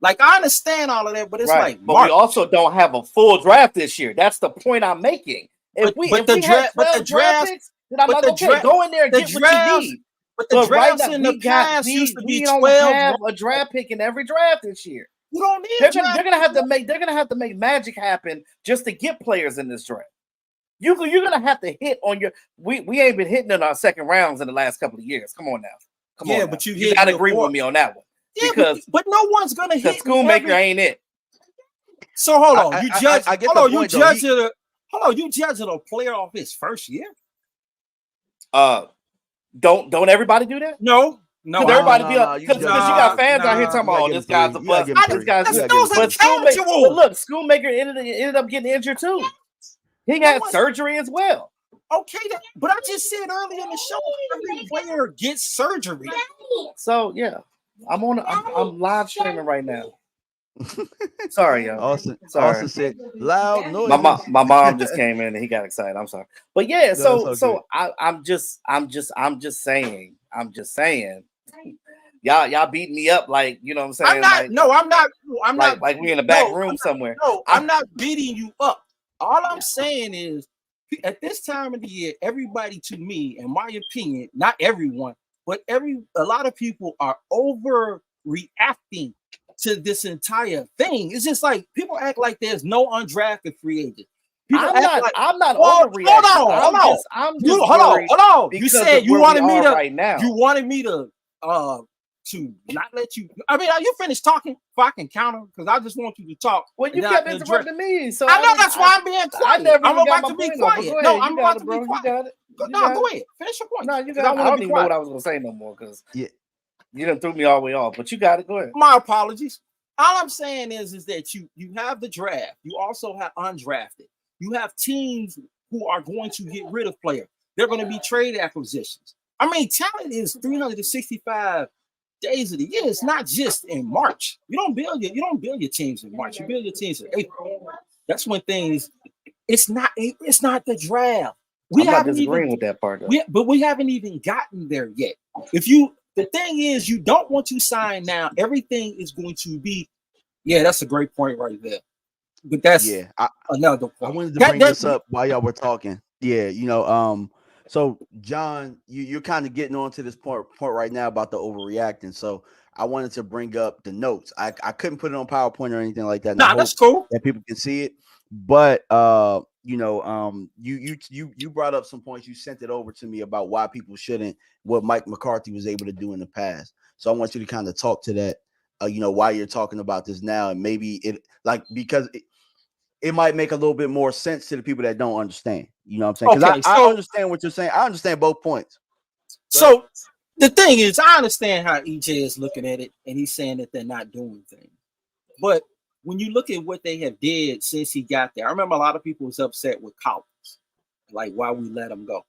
Like I understand all of that, but it's like, but we also don't have a full draft this year. That's the point I'm making. If we had 12 draft picks, then I'm like, okay, go in there and get what you need. But the drafts in the past used to be 12. We don't have a draft pick in every draft this year. You don't need. They're gonna have to make magic happen just to get players in this draft. You're gonna have to hit on your. We ain't been hitting in our second rounds in the last couple of years. Come on now. But you gotta agree with me on that one. Yeah, because but no one's gonna hit. Schoolmaker ain't it. So hold on, you judge. You judge a player off his first year. Don't everybody do that? No. Everybody because you got fans out here talking about, oh, this guy's a bust. This guy's but Schoolmaker ended up getting injured too. He had surgery as well. Okay, but I just said earlier in the show, every player gets surgery. So yeah, I'm live streaming right now. Sorry, y'all. Austin said loud noise. My mom just came in and he got excited. I'm sorry, but yeah. I'm just saying. Y'all beating me up like, you know what I'm saying? I'm not like we in the back room somewhere. No, I'm not beating you up. All I'm saying is at this time of the year, everybody, to me, in my opinion, not everyone, but a lot of people are overreacting to this entire thing. It's just like people act like there's no undrafted free agent. People I'm not overreacting. Hold on. You said you wanted me to right now. You wanted me to not let you. I mean, are you finished talking? If I can counter, because I just want you to talk. Well, you kept interrupting me, so I know that's why I'm being quiet. I'm about to be quiet. No, I'm about to be quiet. No, go ahead. Finish your point. No, you got it. I don't even know what I was going to say no more because you done threw me all the way off. But you got it. Go ahead. My apologies. All I'm saying is that you have the draft. You also have undrafted. You have teams who are going to get rid of players. They're going to be trade acquisitions. I mean, talent is 365 days of the year. It's not just in March. You don't build your teams in March. You build your teams in April. That's when things. It's not the draft. I'm not disagreeing with that part, though. But we haven't even gotten there yet. The thing is, you don't want to sign now. Everything is going to be. Yeah, that's a great point right there. But that's another point. I wanted to bring this up while y'all were talking. Yeah, so John, you're kind of getting on to this point right now about the overreacting. So I wanted to bring up the notes. I couldn't put it on PowerPoint or anything like that. Nah, that's cool. That people can see it. But you brought up some points. You sent it over to me about why people shouldn't, what Mike McCarthy was able to do in the past. So I want you to kind of talk to that. Why you're talking about this now, and maybe because it might make a little bit more sense to the people that don't understand. You know what I'm saying? Because I understand what you're saying. I understand both points. So the thing is, I understand how EJ is looking at it, and he's saying that they're not doing things. But when you look at what they have did since he got there, I remember a lot of people was upset with Collins, like why we let him go.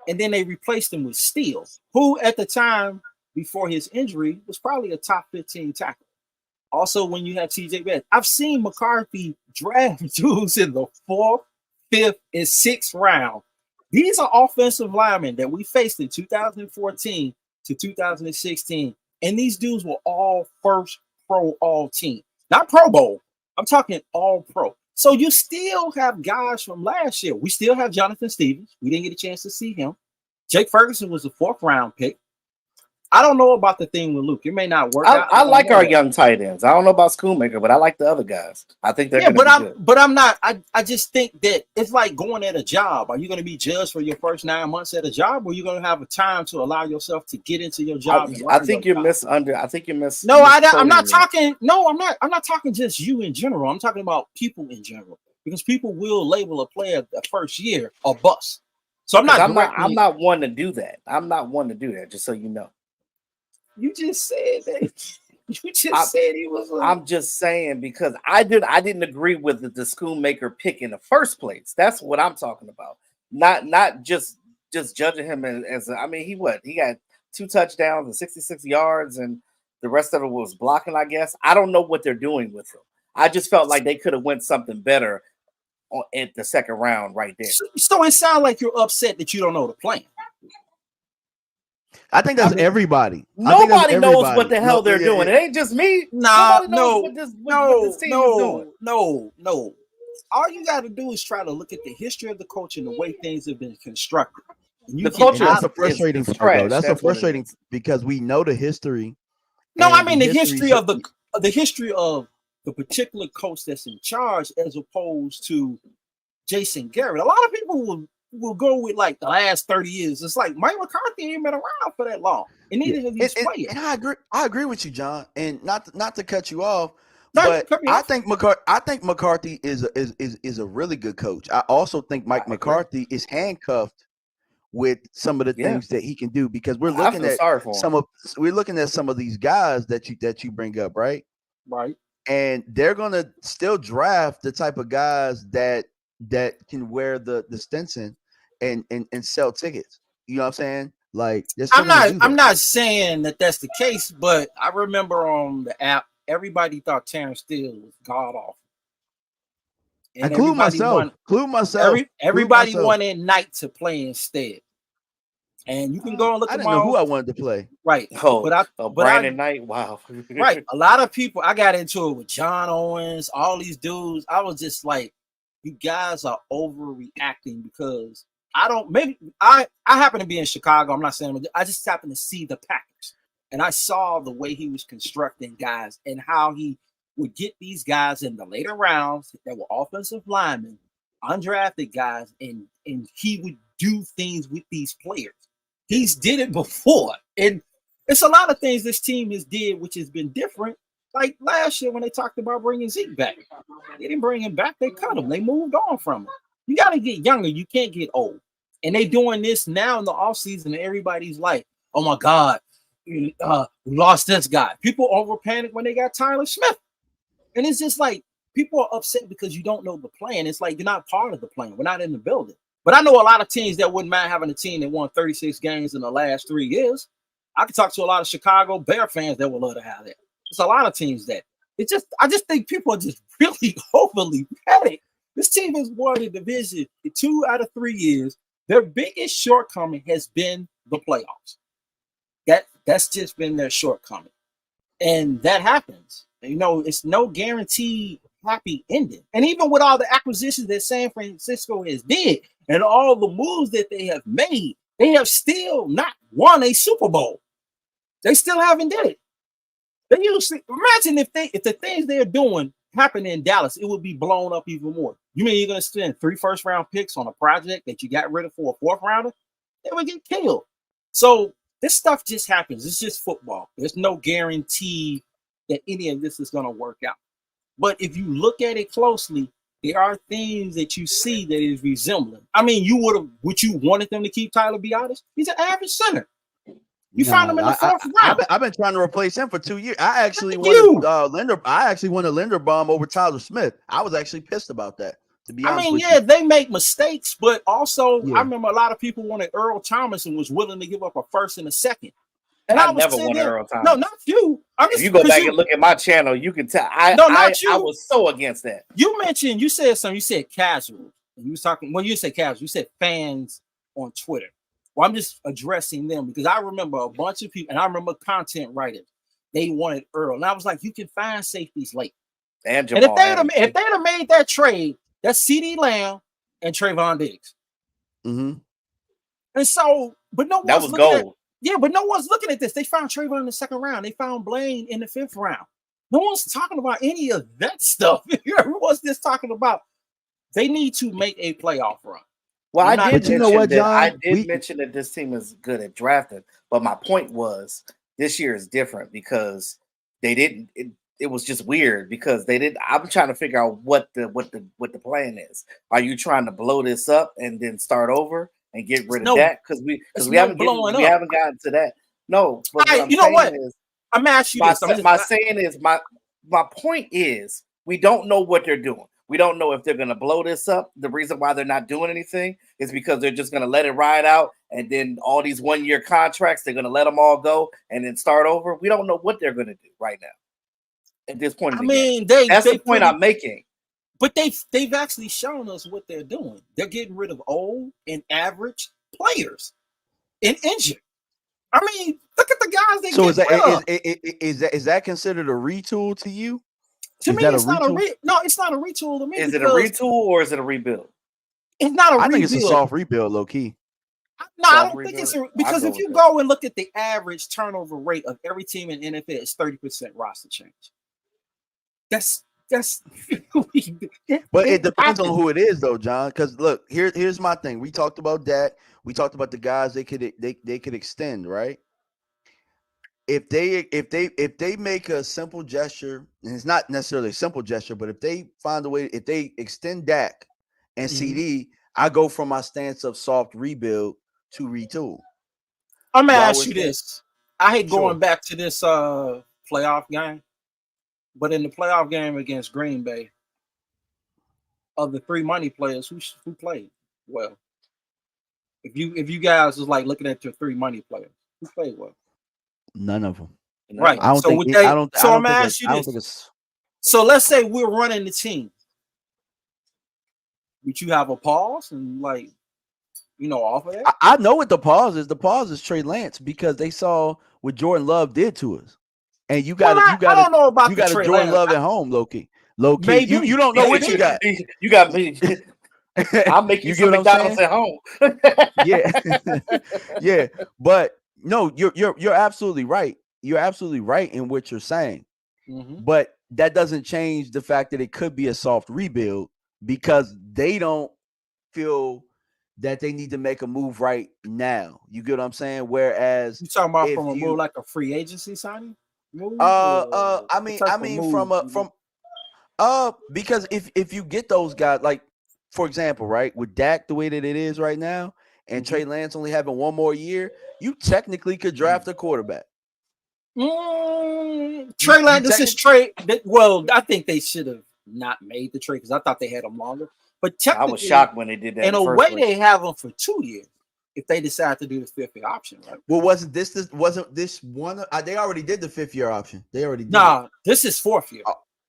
And then they replaced him with Steele, who at the time before his injury was probably a top 15 tackle. Also, when you have TJ Beth, I've seen McCarthy draft dudes in the 4th, 5th, and 6th round. These are offensive linemen that we faced in 2014 to 2016. And these dudes were all first pro all team. Not Pro Bowl. I'm talking all pro. So you still have guys from last year. We still have Jonathan Stevens. We didn't get a chance to see him. Jake Ferguson was a 4th round pick. I don't know about the thing with Luke. It may not work out. I like our young tight ends. I don't know about Schoonmaker, but I like the other guys. I think they're good. But I'm not. I just think that it's like going at a job. Are you going to be judged for your first 9 months at a job, or are you going to have a time to allow yourself to get into your job? I think you're miss. No, I'm not talking. No, I'm not. I'm not talking just you in general. I'm talking about people in general, because people will label a player the first year a bust. So I'm not one to do that. I'm not one to do that. Just so you know. You just said that. You just said he was. I'm just saying because I didn't agree with the Schoonmaker pick in the first place. That's what I'm talking about. Not just judging him as I mean, he got 2 touchdowns and 66 yards, and the rest of it was blocking. I guess I don't know what they're doing with him. I just felt like they could have went something better at the 2nd round right there. So it sounds like you're upset that you don't know the plan. I think that's everybody. Nobody knows what the hell they're doing. It ain't just me. No. What this team is doing. No. All you got to do is try to look at the history of the coach and the way things have been constructed. The culture is a frustrating part. That's a frustrating because we know the history. No, I mean the history of the particular coach that's in charge, as opposed to Jason Garrett. A lot of people will go with like the last 30 years. It's like Mike McCarthy ain't been around for that long, and neither have these players. And I agree with you, John. And not to cut you off, but I think McCarthy is a really good coach. I also think Mike McCarthy is handcuffed with some of the things that he can do, because we're looking at some of these guys that you bring up, right? Right. And they're gonna still draft the type of guys that can wear the Stinson and sell tickets. You know what I'm saying? Like, I'm not saying that that's the case, but I remember on the app, everybody thought Terrence Steele was god awful. Include myself. Everybody wanted Knight to play instead. And you can go and look at I didn't know who I wanted to play. Right. Brandon Knight. Wow. Right. A lot of people, I got into it with John Owens, all these dudes. I was just like, you guys are overreacting, because I happen to be in Chicago. I'm not saying I just happen to see the Packers. And I saw the way he was constructing guys and how he would get these guys in the later rounds that were offensive linemen, undrafted guys, and he would do things with these players. He's did it before. And it's a lot of things this team has did, which has been different. Like last year when they talked about bringing Zeke back. They didn't bring him back. They cut him. They moved on from him. You got to get younger. You can't get old. And they doing this now in the offseason, and everybody's like, oh, my God, we lost this guy. People over panic when they got Tyler Smith. And it's just like people are upset because you don't know the plan. It's like you're not part of the plan. We're not in the building. But I know a lot of teams that wouldn't mind having a team that won 36 games in the last 3 years. I could talk to a lot of Chicago Bear fans that would love to have that. There's a lot of teams that I just think people are just really overly panicked. This team has won the division in 2 out of 3 years. Their biggest shortcoming has been the playoffs. That's just been their shortcoming. And that happens. You know, it's no guaranteed happy ending. And even with all the acquisitions that San Francisco has did and all the moves that they have made, they have still not won a Super Bowl. They still haven't did it. They usually imagine if the things they're doing happen in Dallas, it would be blown up even more. You mean you're going to spend 3 first-round picks on a project that you got rid of for a 4th rounder? They would get killed. So this stuff just happens. It's just football. There's no guarantee that any of this is going to work out. But if you look at it closely, there are things that you see that is resembling. I mean, would you wanted them to keep Tyler Biadasz? He's an average center. You found him in the 4th round. I've been trying to replace him for 2 years. I actually wanted Linderbaum over Tyler Smith. I was actually pissed about that. To be honest with you. They make mistakes, but also I remember a lot of people wanted Earl Thomas and was willing to give up a 1st and a 2nd. And I never wanted Earl Thomas. No, not you. If you go back and look at my channel, you can tell. I was so against that. You said something. You said casual. You was talking when you said casual. You said fans on Twitter. Well, I'm just addressing them because I remember a bunch of people, and I remember content writers. They wanted Earl, and I was like, you can find safeties late. And if they'd have made that trade, that's CeeDee Lamb and Trayvon Diggs. Mm-hmm. And so, but no one's that was gold. But no one's looking at this. They found Trayvon in the 2nd round. They found Blaine in the 5th round. No one's talking about any of that stuff. Everyone's just talking about they need to make a playoff run. Well, I did mention that this team is good at drafting, but my point was this year is different because they didn't. It was just weird because they didn't. I'm trying to figure out what the plan is. Are you trying to blow this up and then start over and get rid of that? Because we haven't gotten to that. No, but you know what? I'm asking you this. My point is we don't know what they're doing. We don't know if they're going to blow this up. The reason why they're not doing anything is because they're just going to let it ride out. And then all these 1-year contracts, they're going to let them all go and then start over. We don't know what they're going to do right now at this point. That's the point I'm making. But they've actually shown us what they're doing. They're getting rid of old and average players and injured. I mean, look at the guys they get. Is that considered a retool to you? To me, it's not it's not a retool to me. Is it a retool or is it a rebuild? It's not a rebuild. I think it's a soft rebuild, low key. No, I don't think it's because if you go and look at the average turnover rate of every team in NFL, it's 30% roster change. That's but it depends on who it is, though, John. Because look, here's my thing. We talked about Dak. We talked about the guys they could extend, right? If they make a simple gesture, and it's not necessarily a simple gesture, but if they find a way, if they extend Dak and CD, I go from my stance of soft rebuild to retool. I'm gonna ask you this. I hate going back to this playoff game, but in the playoff game against Green Bay, of the 3 money players, who played well? If you guys was like looking at your 3 money players, who played well? None of them. Right. I'm gonna ask you this. So let's say we're running the team. Would you have a pause and off of that? I know what the pause is. The pause is Trey Lance because they saw what Jordan Love did to us. And you got I don't know about you got a Jordan Love at home, low key. Maybe. You don't know what you got. You got me. I'll make you some McDonald's at home. Yeah. Yeah. But no, you're absolutely right. absolutely right in what you're saying. Mm-hmm. But that doesn't change the fact that it could be a soft rebuild because they don't feel that they need to make a move right now. You get what I'm saying? Whereas You talking about if from a you move like a free agency signing move? Or I what mean type of move? because if you get those guys, like for example, right, with Dak the way that it is right now, and Mm-hmm. Trey Lance only having one more year, you technically could draft a quarterback. Trey Lance, this is trade. Well, I think they should have not made the trade because I thought they had him longer. But I was technically, shocked when they did that. in a way, they have him for 2 years if they decide to do the 5th-year option, right? Well, wasn't this one? They already did the 5th-year option. They already did. Nah, this is 4th year.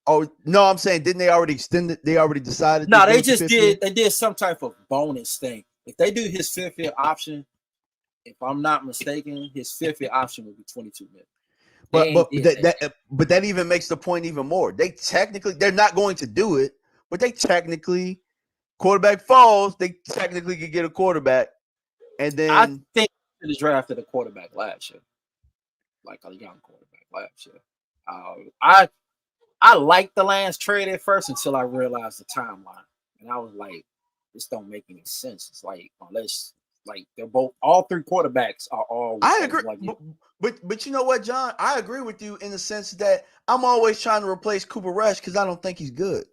Oh no, I'm saying didn't they already extend it? They already decided. No, to they go just to 5th did. year? They did some type of bonus thing. If they do his 5th-year option, if I'm not mistaken, his 5th-year option would be 22 million. But that even makes the point even more. They're not going to do it, but they technically quarterback falls. They technically could get a quarterback, and then I think they should have drafted a quarterback last year, like a young quarterback last year. I liked the Lance trade at first until I realized the timeline, and I was like, this don't make any sense. It's like unless like they're all 3 quarterbacks are all. I agree. Like, But you know what, John? I agree with you in the sense that I'm always trying to replace Cooper Rush because I don't think he's good.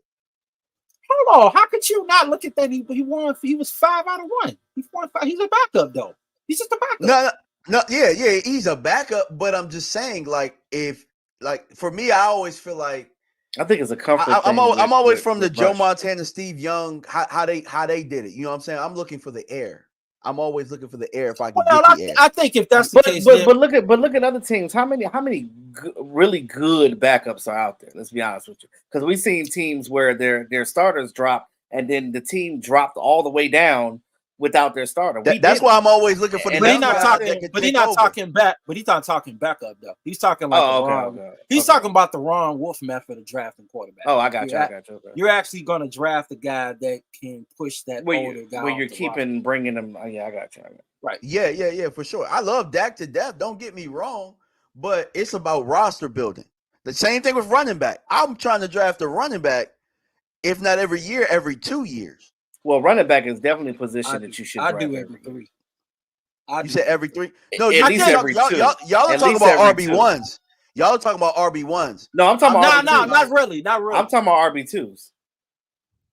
Hold on, how could you not look at that? He won. He was 5 out of 1. He won 5. He's a backup though. He's just a backup. No, yeah, he's a backup. But I'm just saying, for me, I always feel like I think it's a comfort. I'm always from the Joe Montana, Steve Young, how they did it. You know what I'm saying? I'm looking for the air. I'm always looking for the air if I can get the air. I think if that's the case, but look at other teams. How many really good backups are out there? Let's be honest with you, because we've seen teams where their starters drop, and then the team dropped all the way down without their starter. That's why I'm always looking for the. But he's not talking. But he's not talking back. But he's not talking backup though. He's talking like he's talking about the Ron Wolf method of drafting quarterback. Oh, I got you. Okay. You're actually going to draft a guy that can push that older guy. Where you're bringing him. Oh, yeah, I got you. Right. Yeah, for sure. I love Dak to death. Don't get me wrong, but it's about roster building. The same thing with running back. I'm trying to draft a running back, if not every year, every 2 years. Well, running back is definitely a position that you should. I do every 3. You said every 3? No, at least every 2. Y'all are talking about RB1s. Y'all are talking about RB1s. No, I'm talking about no, not really. I'm talking about RB2s.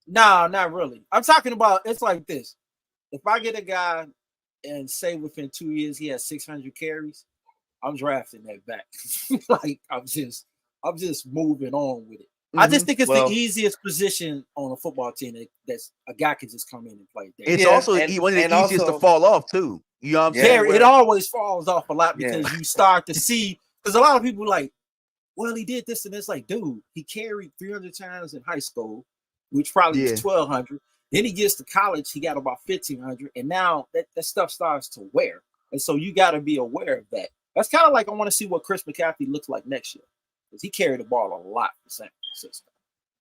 No, not really. I'm talking about it's like this. If I get a guy and say within 2 years he has 600 carries, I'm drafting that back. Like I'm just moving on with it. I just think it's the easiest position on a football team that's a guy can just come in and play. It's also one of the easiest to fall off too. You know what I'm saying? It always falls off a lot because you start to see because a lot of people like, well, he did this and it's like, dude, he carried 300 times in high school, which probably was 1,200. Then he gets to college, he got about 1,500, and now that stuff starts to wear. And so you got to be aware of that. That's kind of like I want to see what Chris McCaffrey looks like next year because he carried the ball a lot for San Francisco,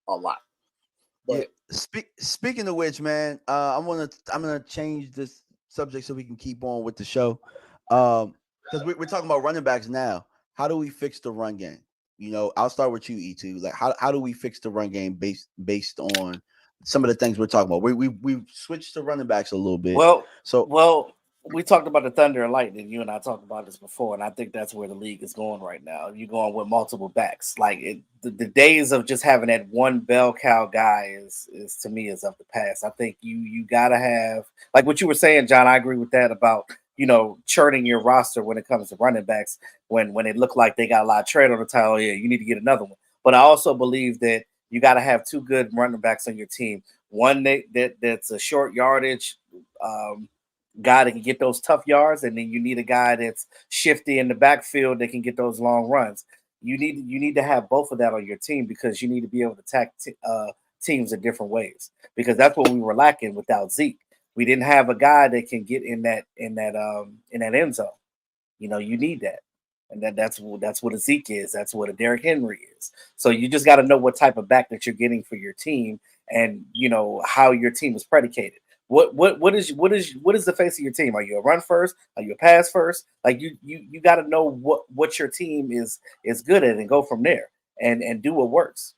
a lot. But speaking of which, man, I'm gonna change this subject so we can keep on with the show. Because we're talking about running backs now. How do we fix the run game? You know, I'll start with you, E2. Like, how do we fix the run game based on some of the things we're talking about? We switched to running backs a little bit. We talked about the Thunder and Lightning. You and I talked about this before, and I think that's where the league is going right now. You're going with multiple backs. Like the days of just having that one bell cow guy is to me is of the past. I think you gotta have like what you were saying, John. I agree with that about churning your roster when it comes to running backs. When it looked like they got a lot of tread on the tile, you need to get another one. But I also believe that you got to have 2 good running backs on your team. One that's a short yardage guy that can get those tough yards, and then you need a guy that's shifty in the backfield that can get those long runs. You need to have both of that on your team because you need to be able to attack teams in different ways. Because that's what we were lacking without Zeke. We didn't have a guy that can get in that end zone. You need that. And that's what a Zeke is. That's what a Derrick Henry is. So you just got to know what type of back that you're getting for your team and, how your team is predicated. What is the face of your team? Are you a run first? Are you a pass first? Like you got to know what your team is good at and go from there and do what works.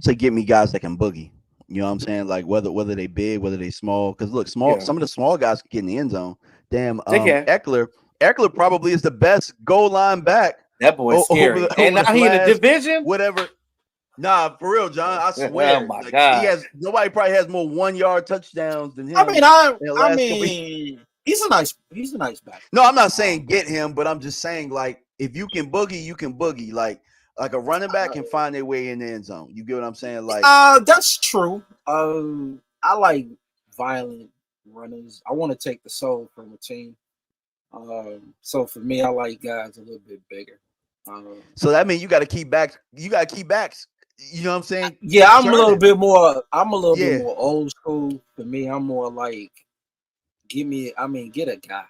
To get me guys that can boogie. You know what I'm saying? Like whether they big, whether they small. Because look, some of the small guys can get in the end zone. Damn, Eckler probably is the best goal line back. That boy's scary. And now he in the division. Whatever. Nah, for real, John. I swear. Oh my God. Nobody probably has more 1-yard touchdowns than him. I mean, he's a nice back. No, I'm not saying get him, but I'm just saying like if you can boogie, you can boogie. Like a running back can find their way in the end zone. You get what I'm saying? Like that's true. I like violent runners. I want to take the soul from a team. So for me, I like guys a little bit bigger. So that means you got to keep backs. You got to keep backs. You know what I'm saying? Yeah, I'm a little bit more old school. For me, I'm more like get a guy.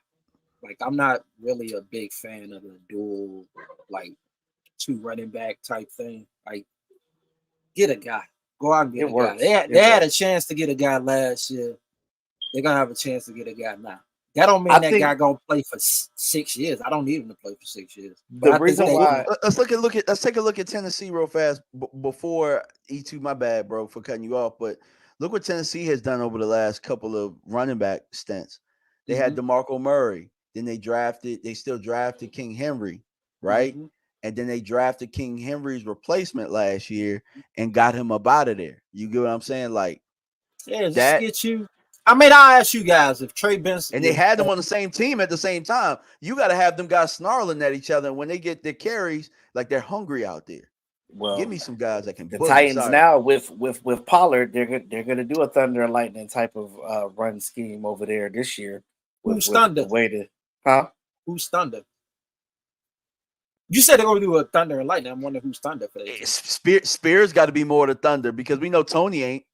Like I'm not really a big fan of the dual like 2 running back type thing. Like get a guy. Go out and get a guy. They had a chance to get a guy last year. They're gonna have a chance to get a guy now. That don't mean guy gonna play for 6 years. I don't need him to play for 6 years. But the reason why let's take a look at Tennessee real fast before E2. My bad, bro, for cutting you off. But look what Tennessee has done over the last couple of running back stints. They had DeMarco Murray. Then they still drafted King Henry, right? Mm-hmm. And then they drafted King Henry's replacement last year and got him up out of there. You get what I'm saying? Like, just get you. I mean, I'll ask you guys if Trey Benson and they had them on the same team at the same time. You got to have them guys snarling at each other. And when they get their carries, like they're hungry out there. Well, give me some guys that can. The Titans now with Pollard, they're going to do a thunder and lightning type of run scheme over there this year. Who's thunder? Who's thunder? You said they're going to do a thunder and lightning. I'm wondering who's thunder for that. Spears got to be more the thunder because we know Tony ain't.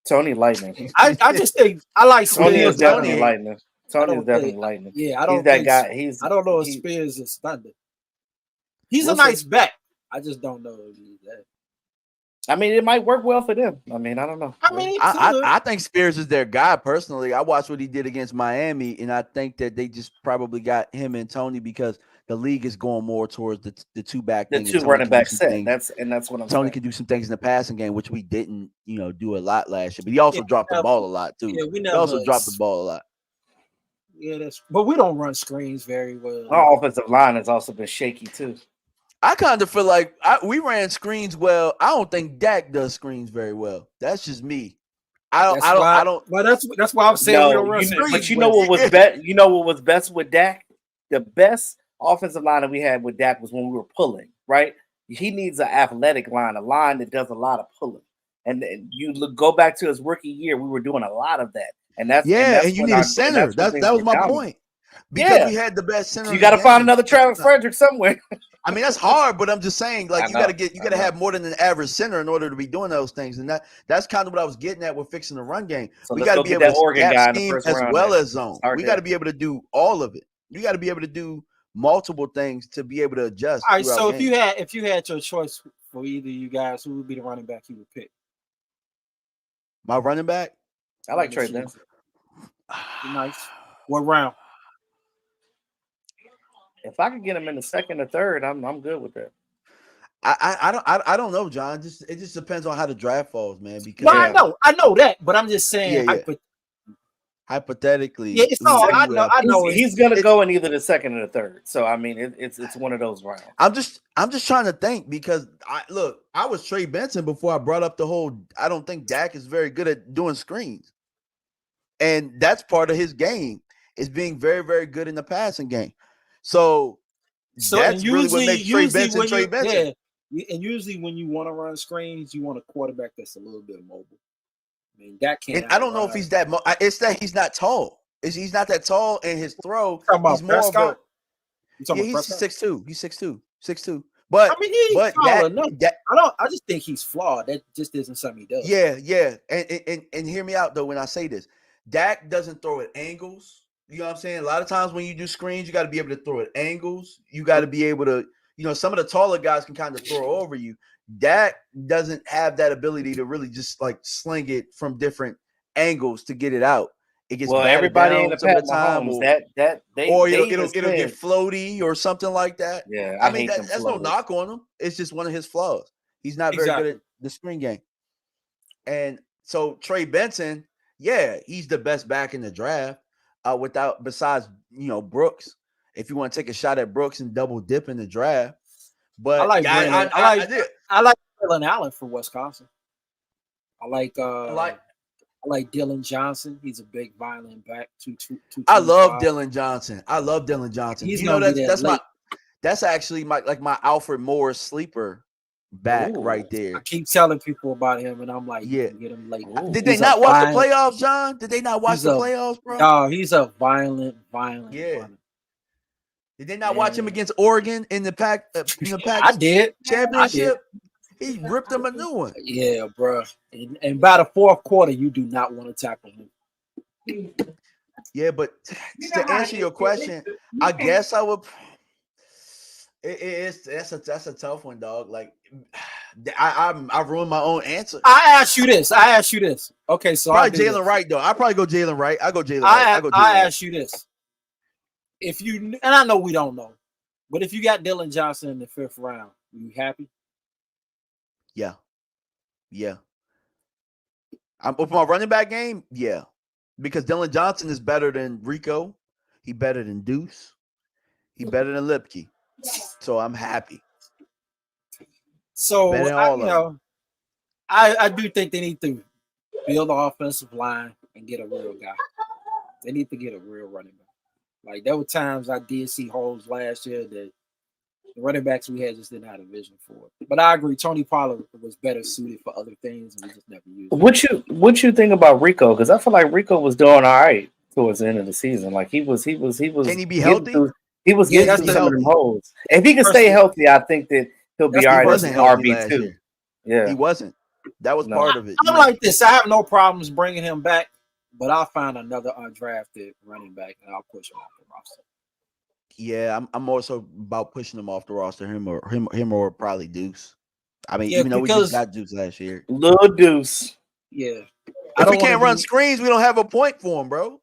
Tony lightning. I just think I like Tony is definitely lightning. Tony is definitely lightning. Yeah, I don't. He's that guy. I don't know if Spears is thunder. He's a nice back. I just don't know if he's that. I mean, it might work well for them. I mean, I don't know. I mean, I think Spears is their guy personally. I watched what he did against Miami, and I think that they just probably got him and Tony because the league is going more towards the two back thing. The 2 running back set. That's what I'm saying. Tony can do some things in the passing game, which we didn't, do a lot last year. But he also dropped the ball a lot too. Yeah, he also dropped the ball a lot. Yeah, but we don't run screens very well. Our offensive line has also been shaky too. I kind of feel like we ran screens well. I don't think Dak does screens very well. That's just me. I don't. Well, that's why I'm saying we don't run screens. But you know what was best? You know what was best with Dak? The best offensive line that we had with Dak was when we were pulling. Right? He needs an athletic line, a line that does a lot of pulling. And go back to his rookie year, we were doing a lot of that. And you need a center. That was my point. Because we had the best center. So you got to find another Travis Frederick somewhere. I mean, that's hard, but I'm just saying, like, you got to have more than an average center in order to be doing those things, and that's kind of what I was getting at with fixing the run game. So we got to be able to gap scheme as well as zone. We got to be able to do all of it. You got to be able to do multiple things to be able to adjust. All right, so if you had your choice for either you guys, who would be the running back you would pick? My running back, I like Trey Benson. Nice. What round? If I could get him in the second or third, I'm good with that. I don't know, John. It just depends on how the draft falls, man. Because I know that, but I'm just saying. Hypothetically, yeah, it's all I know. He's gonna go in either the second or the third. So I mean, it's one of those rounds. I'm just trying to think because I was Trey Benson before I brought up the whole. I don't think Dak is very good at doing screens, and that's part of his game is being very, very good in the passing game. So that's really what makes Trey Benson Trey Benson. Yeah. And usually when you want to run screens, you want a quarterback that's a little bit mobile. I mean, that can't. And I don't know if he's that. It's that he's not tall. He's not that tall, and his throw. He's more of a. He's 6'2". He's 6'2". But I mean, he's tall enough. I just think he's flawed. That just isn't something he does. Yeah. And hear me out though when I say this. Dak doesn't throw at angles. You know what I'm saying? A lot of times when you do screens, you got to be able to throw at angles. You got to be able to, some of the taller guys can kind of throw over you. Dak doesn't have that ability to really just like sling it from different angles to get it out. It gets Well, batted everybody down ain't a some of Pat the time, Mahomes. or They even it'll get said, floaty or something like that. yeah, I I mean, hate them that's no floaters. knock on him. It's just one of his flaws. He's not very good Exactly. at the screen game. And so Trey Benson, yeah, he's the best back in the draft. Besides Brooks, if you want to take a shot at Brooks and double dip in the draft, I but like yeah, Brandon. I did. I like Dylan Allen for Wisconsin. I like Like I like Dylan Johnson. He's a big violent back. I love Dylan Johnson. I love Dylan Johnson. He's You know gonna be that late. that's actually my Alfred Morris sleeper back right I there. keep telling people about him, and I'm like, Yeah. you can get him late. Did they not watch the playoffs, John? Did they not watch the playoffs, bro? No, he's a violent. Yeah. Runner. Did they not watch him against Oregon in the Pac I did. championship? He ripped them a new one. Yeah, bro. And by the fourth quarter, you do not want to tackle him. Yeah, but to answer your question, I guess I would. That's a tough one, dog. Like, I ruined my own answer. I asked you this. Okay, so probably Jalen Wright though. I probably go Jalen Wright. I go Jalen Wright. I asked you this. If you, and I know we don't know, but if you got Dylan Johnson in the 5th round, are you happy? Yeah. I'm with my running back game. Yeah, because Dylan Johnson is better than Rico. He better than Deuce. He better than Lipke. So I'm happy. So I do think they need to build the offensive line and get a real guy. They need to get a real running back. Like, there were times I did see holes last year that the running backs we had just didn't have a vision for it. But I agree, Tony Pollard was better suited for other things, and we just never used it. What you think about Rico? Because I feel like Rico was doing all right towards the end of the season. Like he was. Can he be healthy? He was getting through some of them holes. If he can stay healthy, I think that he'll be all right as an RB2. Yeah, he wasn't. That was part of it. I'm like this. I have no problems bringing him back, but I'll find another undrafted running back and I'll push him off the roster. Yeah, I'm also about pushing him off the roster. Him or probably Deuce. I mean, even though we just got Deuce last year, little Deuce. Yeah, if we can't run screens, we don't have a point for him, bro.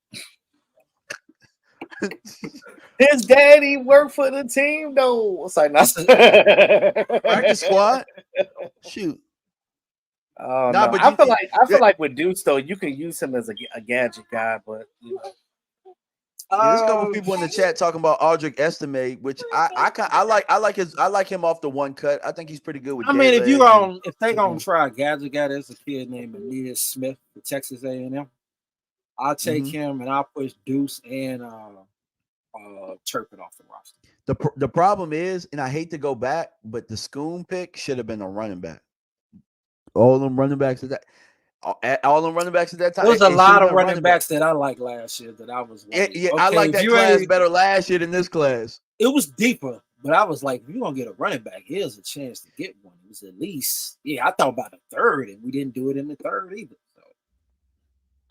His daddy worked for the team, though. It's like practice squad. Shoot. No, but I feel like with Deuce though, you can use him as a gadget guy, but there's a couple people in the chat talking about Aldrich Estime, which I like him off the one cut. I think he's pretty good with. I mean, if they gonna try a gadget guy, there's a kid named Aeneas Smith for Texas A&M. I'll take him and I'll push Deuce and Turpin off the roster. The problem is, and I hate to go back, but the Schoon pick should have been a running back. All them running backs at that time. There was a lot of running backs that I liked last year that I was like, okay, I like that class better last year than this class. It was deeper, but I was like, if you're gonna get a running back, here's a chance to get one. It was at least, I thought about a third, and we didn't do it in the third either. So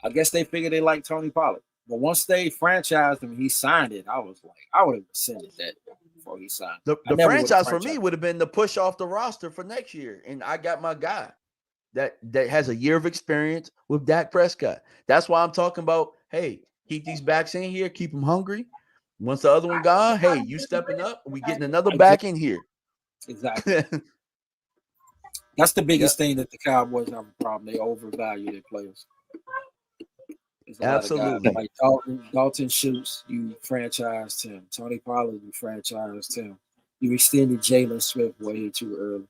I guess they figured they liked Tony Pollard. But once they franchised him, he signed it. I was like, I would have rescinded that before he signed. The franchise for me would have been the push off the roster for next year, and I got my guy that has a year of experience with Dak Prescott. That's why I'm talking about, hey, keep these backs in here, keep them hungry. Once the other one gone, hey, you stepping up, we getting another back in here. Exactly. That's the biggest thing that the Cowboys have a problem. They overvalue their players. Absolutely. Like Dalton Schultz, you franchised him. Tony Pollard, you franchised him. You extended Jalen Smith way too early.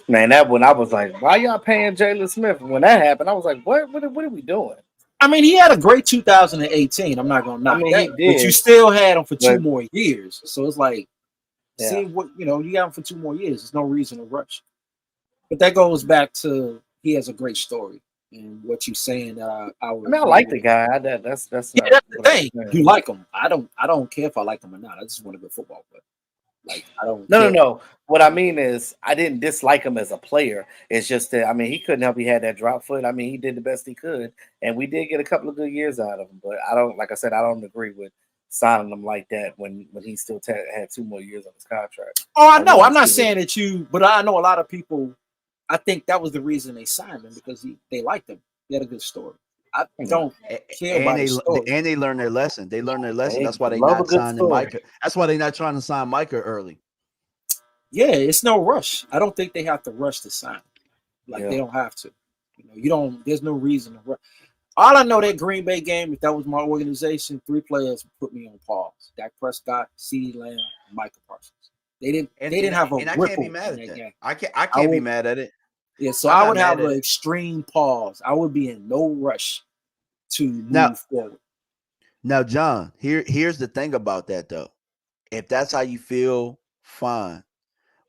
Man, that one I was like, why y'all paying Jalen Smith? When that happened, I was like, what are we doing? I mean, he had a great 2018. I'm not gonna knock that, but you still had him for 2 more years. So it's like, see what you got him for 2 more years. There's no reason to rush. But that goes back to he has a great story. And what you saying that I like the guy. That's that's the thing. You like him. I don't care if I like him or not. I just want a good football player. Like I don't. No. What I mean is, I didn't dislike him as a player. It's just that he couldn't help. He had that drop foot. He did the best he could, and we did get a couple of good years out of him. But I don't agree with signing him like that when he still had 2 more years on his contract. Oh, I know. I'm not saying that but I know a lot of people. I think that was the reason they signed him because they liked him. He had a good story. I don't care about the story. And they learn their lesson. They learn their lesson. That's why they love a not good signing story. Micah. That's why they're not trying to sign Micah early. Yeah, it's no rush. I don't think they have to rush to sign. Like they don't have to. You don't. There's no reason to rush. All I know that Green Bay game, if that was my organization, 3 players would put me on pause. Dak Prescott, CeeDee Lamb, Micah Parsons. They didn't have a I ripple can't be mad in at that. game. I can't be mad at it. Yeah, so I would have an extreme pause. I would be in no rush to move forward. Now, John, here's the thing about that though. If that's how you feel, fine.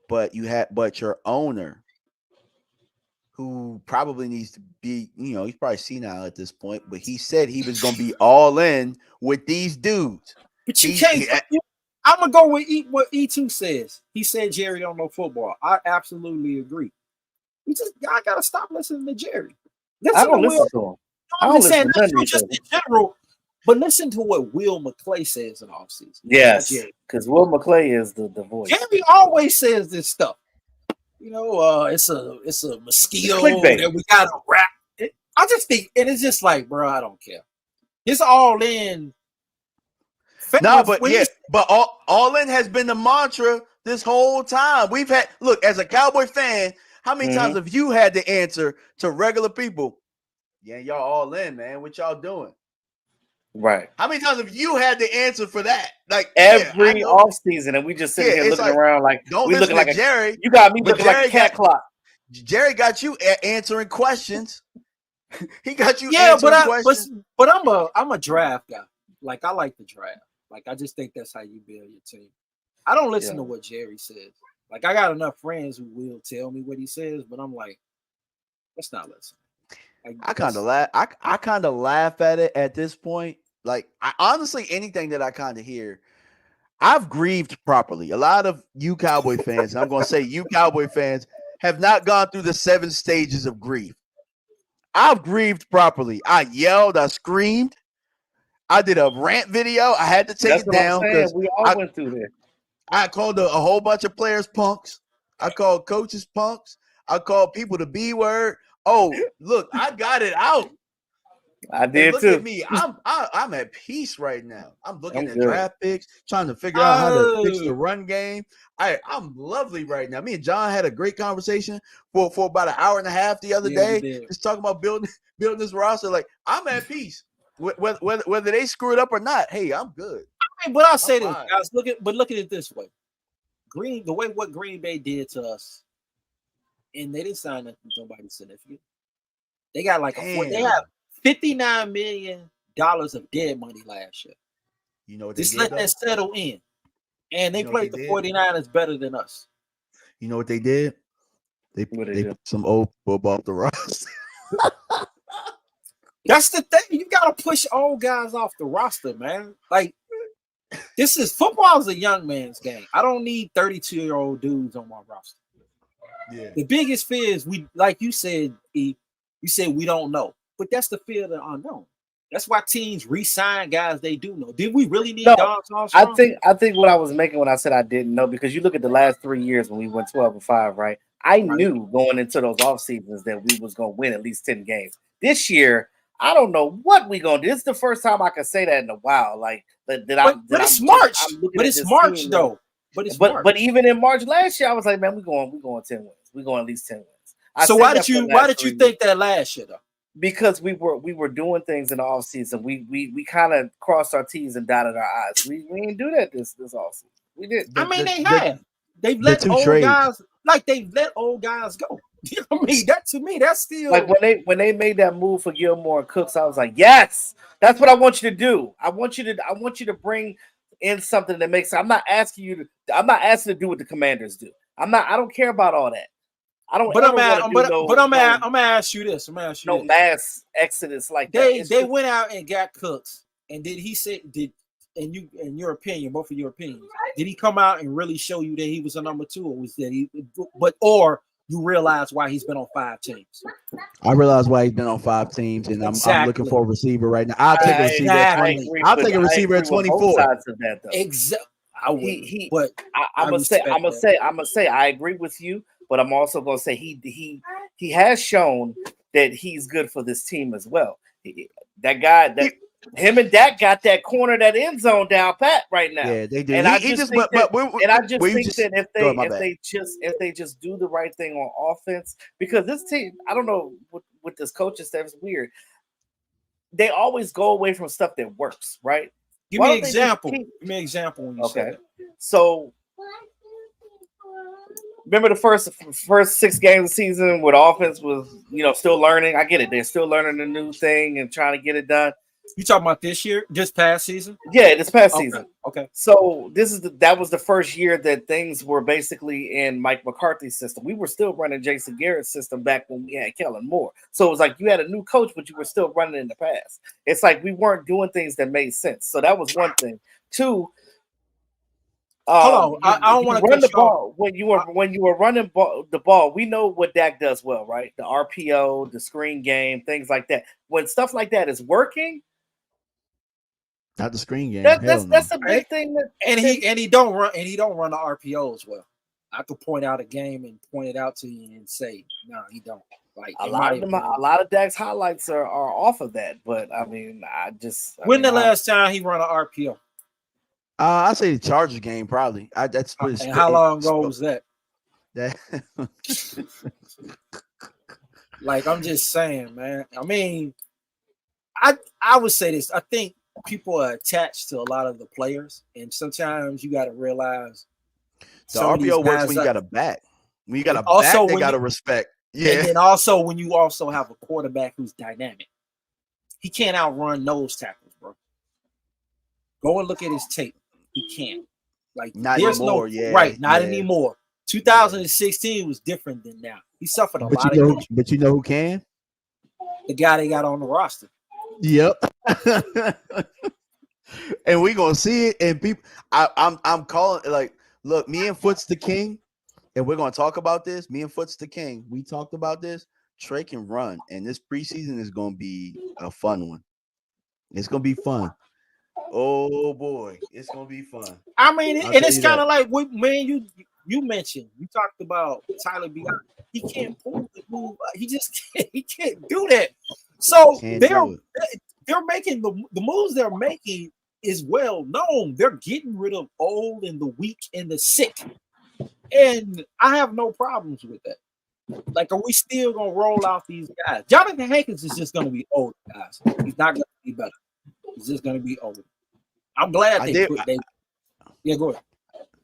But your owner, who probably needs to be, he's probably senile at this point, but he said he was going to be all in with these dudes. But you can't. I'm going to go with what E2 says. He said Jerry don't know football. I absolutely agree. I got to stop listening to Jerry. I don't listen to him. I'm just saying, just in general, but listen to what Will McClay says in offseason. Yes, because Will McClay is the voice. Jerry always says this stuff. It's a mosquito that we got to wrap. I just think, and it's just like, bro, I don't care. It's all in. No, but all in has been the mantra this whole time. We've had, look, as a Cowboy fan, how many times have you had to answer to regular people? Yeah, y'all all in, man. What y'all doing? Right. How many times have you had the answer for that? Like every offseason, and we just sitting here looking around like don't listen to Jerry. You got me looking like a cat clock. Jerry got you answering questions. He got you answering questions. But I'm a draft guy. Like I like the draft. Like I just think that's how you build your team. I don't listen to what Jerry says. Like I got enough friends who will tell me what he says, but I'm like, let's not listen. Like, I kind of laugh. I kind of laugh at it at this point. Like, honestly, anything that I kind of hear, I've grieved properly. A lot of you Cowboy fans, I'm going to say you Cowboy fans, have not gone through the 7 stages of grief. I've grieved properly. I yelled. I screamed. I did a rant video. I had to take it down because we all went through this. I called a whole bunch of players punks. I called coaches punks. I called people the B word. Oh, look, I got it out. I did look too. At me. I'm at peace right now. I'm looking at draft picks, trying to figure out how to fix the run game. I'm lovely right now. Me and John had a great conversation for about an hour and a half the other day, just talking about building this roster. Like, I'm at peace. Whether they screw it up or not, hey, I'm good. I mean, but I'll say this, guys. Look at it this way. What Green Bay did to us, and they didn't sign nobody significant. They got like they have $59 million of dead money last year. You know what? Just let that settle in. And they played the 49ers better than us. You know what they did? They put some old football off the roster. That's the thing. You gotta push old guys off the roster, man. Like, football is a young man's game. I don't need 32-year-old dudes on my roster. Yeah. The biggest fear is like you said, E, you said we don't know. But that's the fear of the unknown. That's why teams re-sign guys they do know. Did we really need Don Armstrong? I think what I was making when I said I didn't know, because you look at the last 3 years when we went 12-5, right? I knew going into those off seasons that we was gonna win at least 10 games. This year, I don't know what we gonna do. This is the first time I can say that in a while. Like but it's March. But it's March though. But even in March last year, I was like, man, we're going 10 wins. We're going at least 10 wins. So why did you think that last year though? Because we were doing things in the offseason. We kind of crossed our T's and dotted our I's. We didn't do that this offseason. We did. They've let old guys go. I mean, that to me, that's still like when they made that move for Gilmore and Cooks, I was like, yes, that's what I want you to do. I want you to bring in something that makes. I'm not asking to do what the Commanders do. I don't care about all that. I don't. But I'm gonna ask you this. No mass exodus like that. They went out and got Cooks, and in your opinion, both of your opinions, did he come out and really show you that he was a number 2, or was that or you realize why he's been on 5 teams? I realize why he's been on 5 teams, and I'm looking for a receiber right now. I'll take a receiver at 20. I'll take a receiver at 24. Exactly. I'm gonna say I agree with you. But I'm also going to say he has shown that he's good for this team as well. That guy, him and Dak got that corner, that end zone down pat right now. Yeah, they do. And I just think that if they just do the right thing on offense, because this team, I don't know with this coaching staff, it's weird. They always go away from stuff that works, right? Give me an example. Give me an example when you say that. So remember the first 6 games of the season where the offense was, still learning. I get it. They're still learning a new thing and trying to get it done. You talking about this year, this past season? Yeah, this past season. Okay. So that was the first year that things were basically in Mike McCarthy's system. We were still running Jason Garrett's system back when we had Kellen Moore. So it was like you had a new coach, but you were still running in the past. It's like we weren't doing things that made sense. So that was one thing. 2. Hold on, I don't want to run the ball when you were running the ball. We know what Dak does well, right? The RPO, the screen game, things like that. When stuff like that is working. Not the screen game. That's a big thing. And he don't run the RPOs well. I could point out a game and point it out to you and say, no, he don't. Like a lot of Dak's highlights are off of that. But I mean, when the last time he run an RPO? I say the Chargers game probably. That's and how long ago was that? Like I'm just saying, man. I mean, I would say this. I think people are attached to a lot of the players, and sometimes you got to realize the RPO works when you got a back. When you got a back, they got to respect. Yeah, and then also when you also have a quarterback who's dynamic, he can't outrun nose tackles, bro. Go and look at his tape. He can't. Like not anymore. Not anymore. 2016 was different than now. He suffered a lot of injuries. But you know who can? The guy they got on the roster. Yep. And we're gonna see it. And people, I'm calling like, look, me and Foot's the king, and we're gonna talk about this. Me and Foot's the king. We talked about this. Trey can run, and this preseason is gonna be a fun one. It's gonna be fun. Oh boy, it's gonna be fun. I mean, and it's kind of like what man you mentioned. You talked about Tyler Bigot. He can't pull the move. He just can't. He can't do that. So they're making the moves they're making is well known. They're getting rid of old and the weak and the sick, and I have no problems with that. Like, are we still gonna roll out these guys? Jonathan Hankins is just gonna be old, guys. He's not gonna be better. He's just gonna be old. I'm glad yeah, go ahead.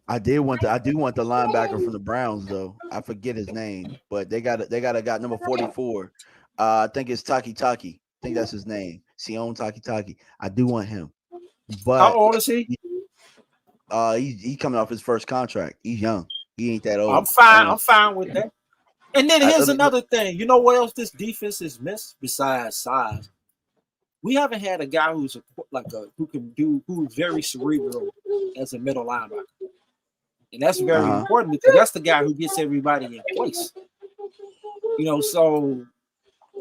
I do want the linebacker from the Browns though. I forget his name, but they got a guy number 44. I think it's Taki. I think that's his name. Sion Taki. I do want him. But how old is he? He coming off his first contract. He's young. He ain't that old. I'm fine with that. And then here's another thing. You know what else this defense has missed besides size? We haven't had a guy who's who's very cerebral as a middle linebacker. And that's very important because that's the guy who gets everybody in place. So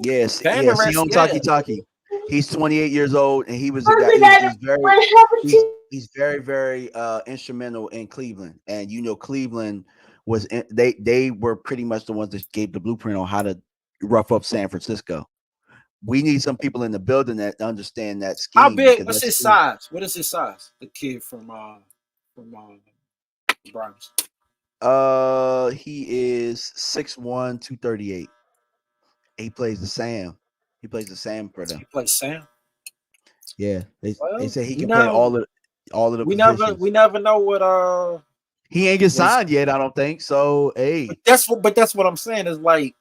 yes, Sion Taki. He's 28 years old, and he was a guy. He's very, very instrumental in Cleveland. And Cleveland was they were pretty much the ones that gave the blueprint on how to rough up San Francisco. We need some people in the building that understand that scheme. How big? What's his size? What is his size? The kid from Browns. He is 6'1", 238. He plays the Sam. He plays the Sam for them. He plays Sam. Yeah, they say he can play all of the. We never know what He ain't get signed yet. I don't think so. Hey, but that's what I'm saying is like,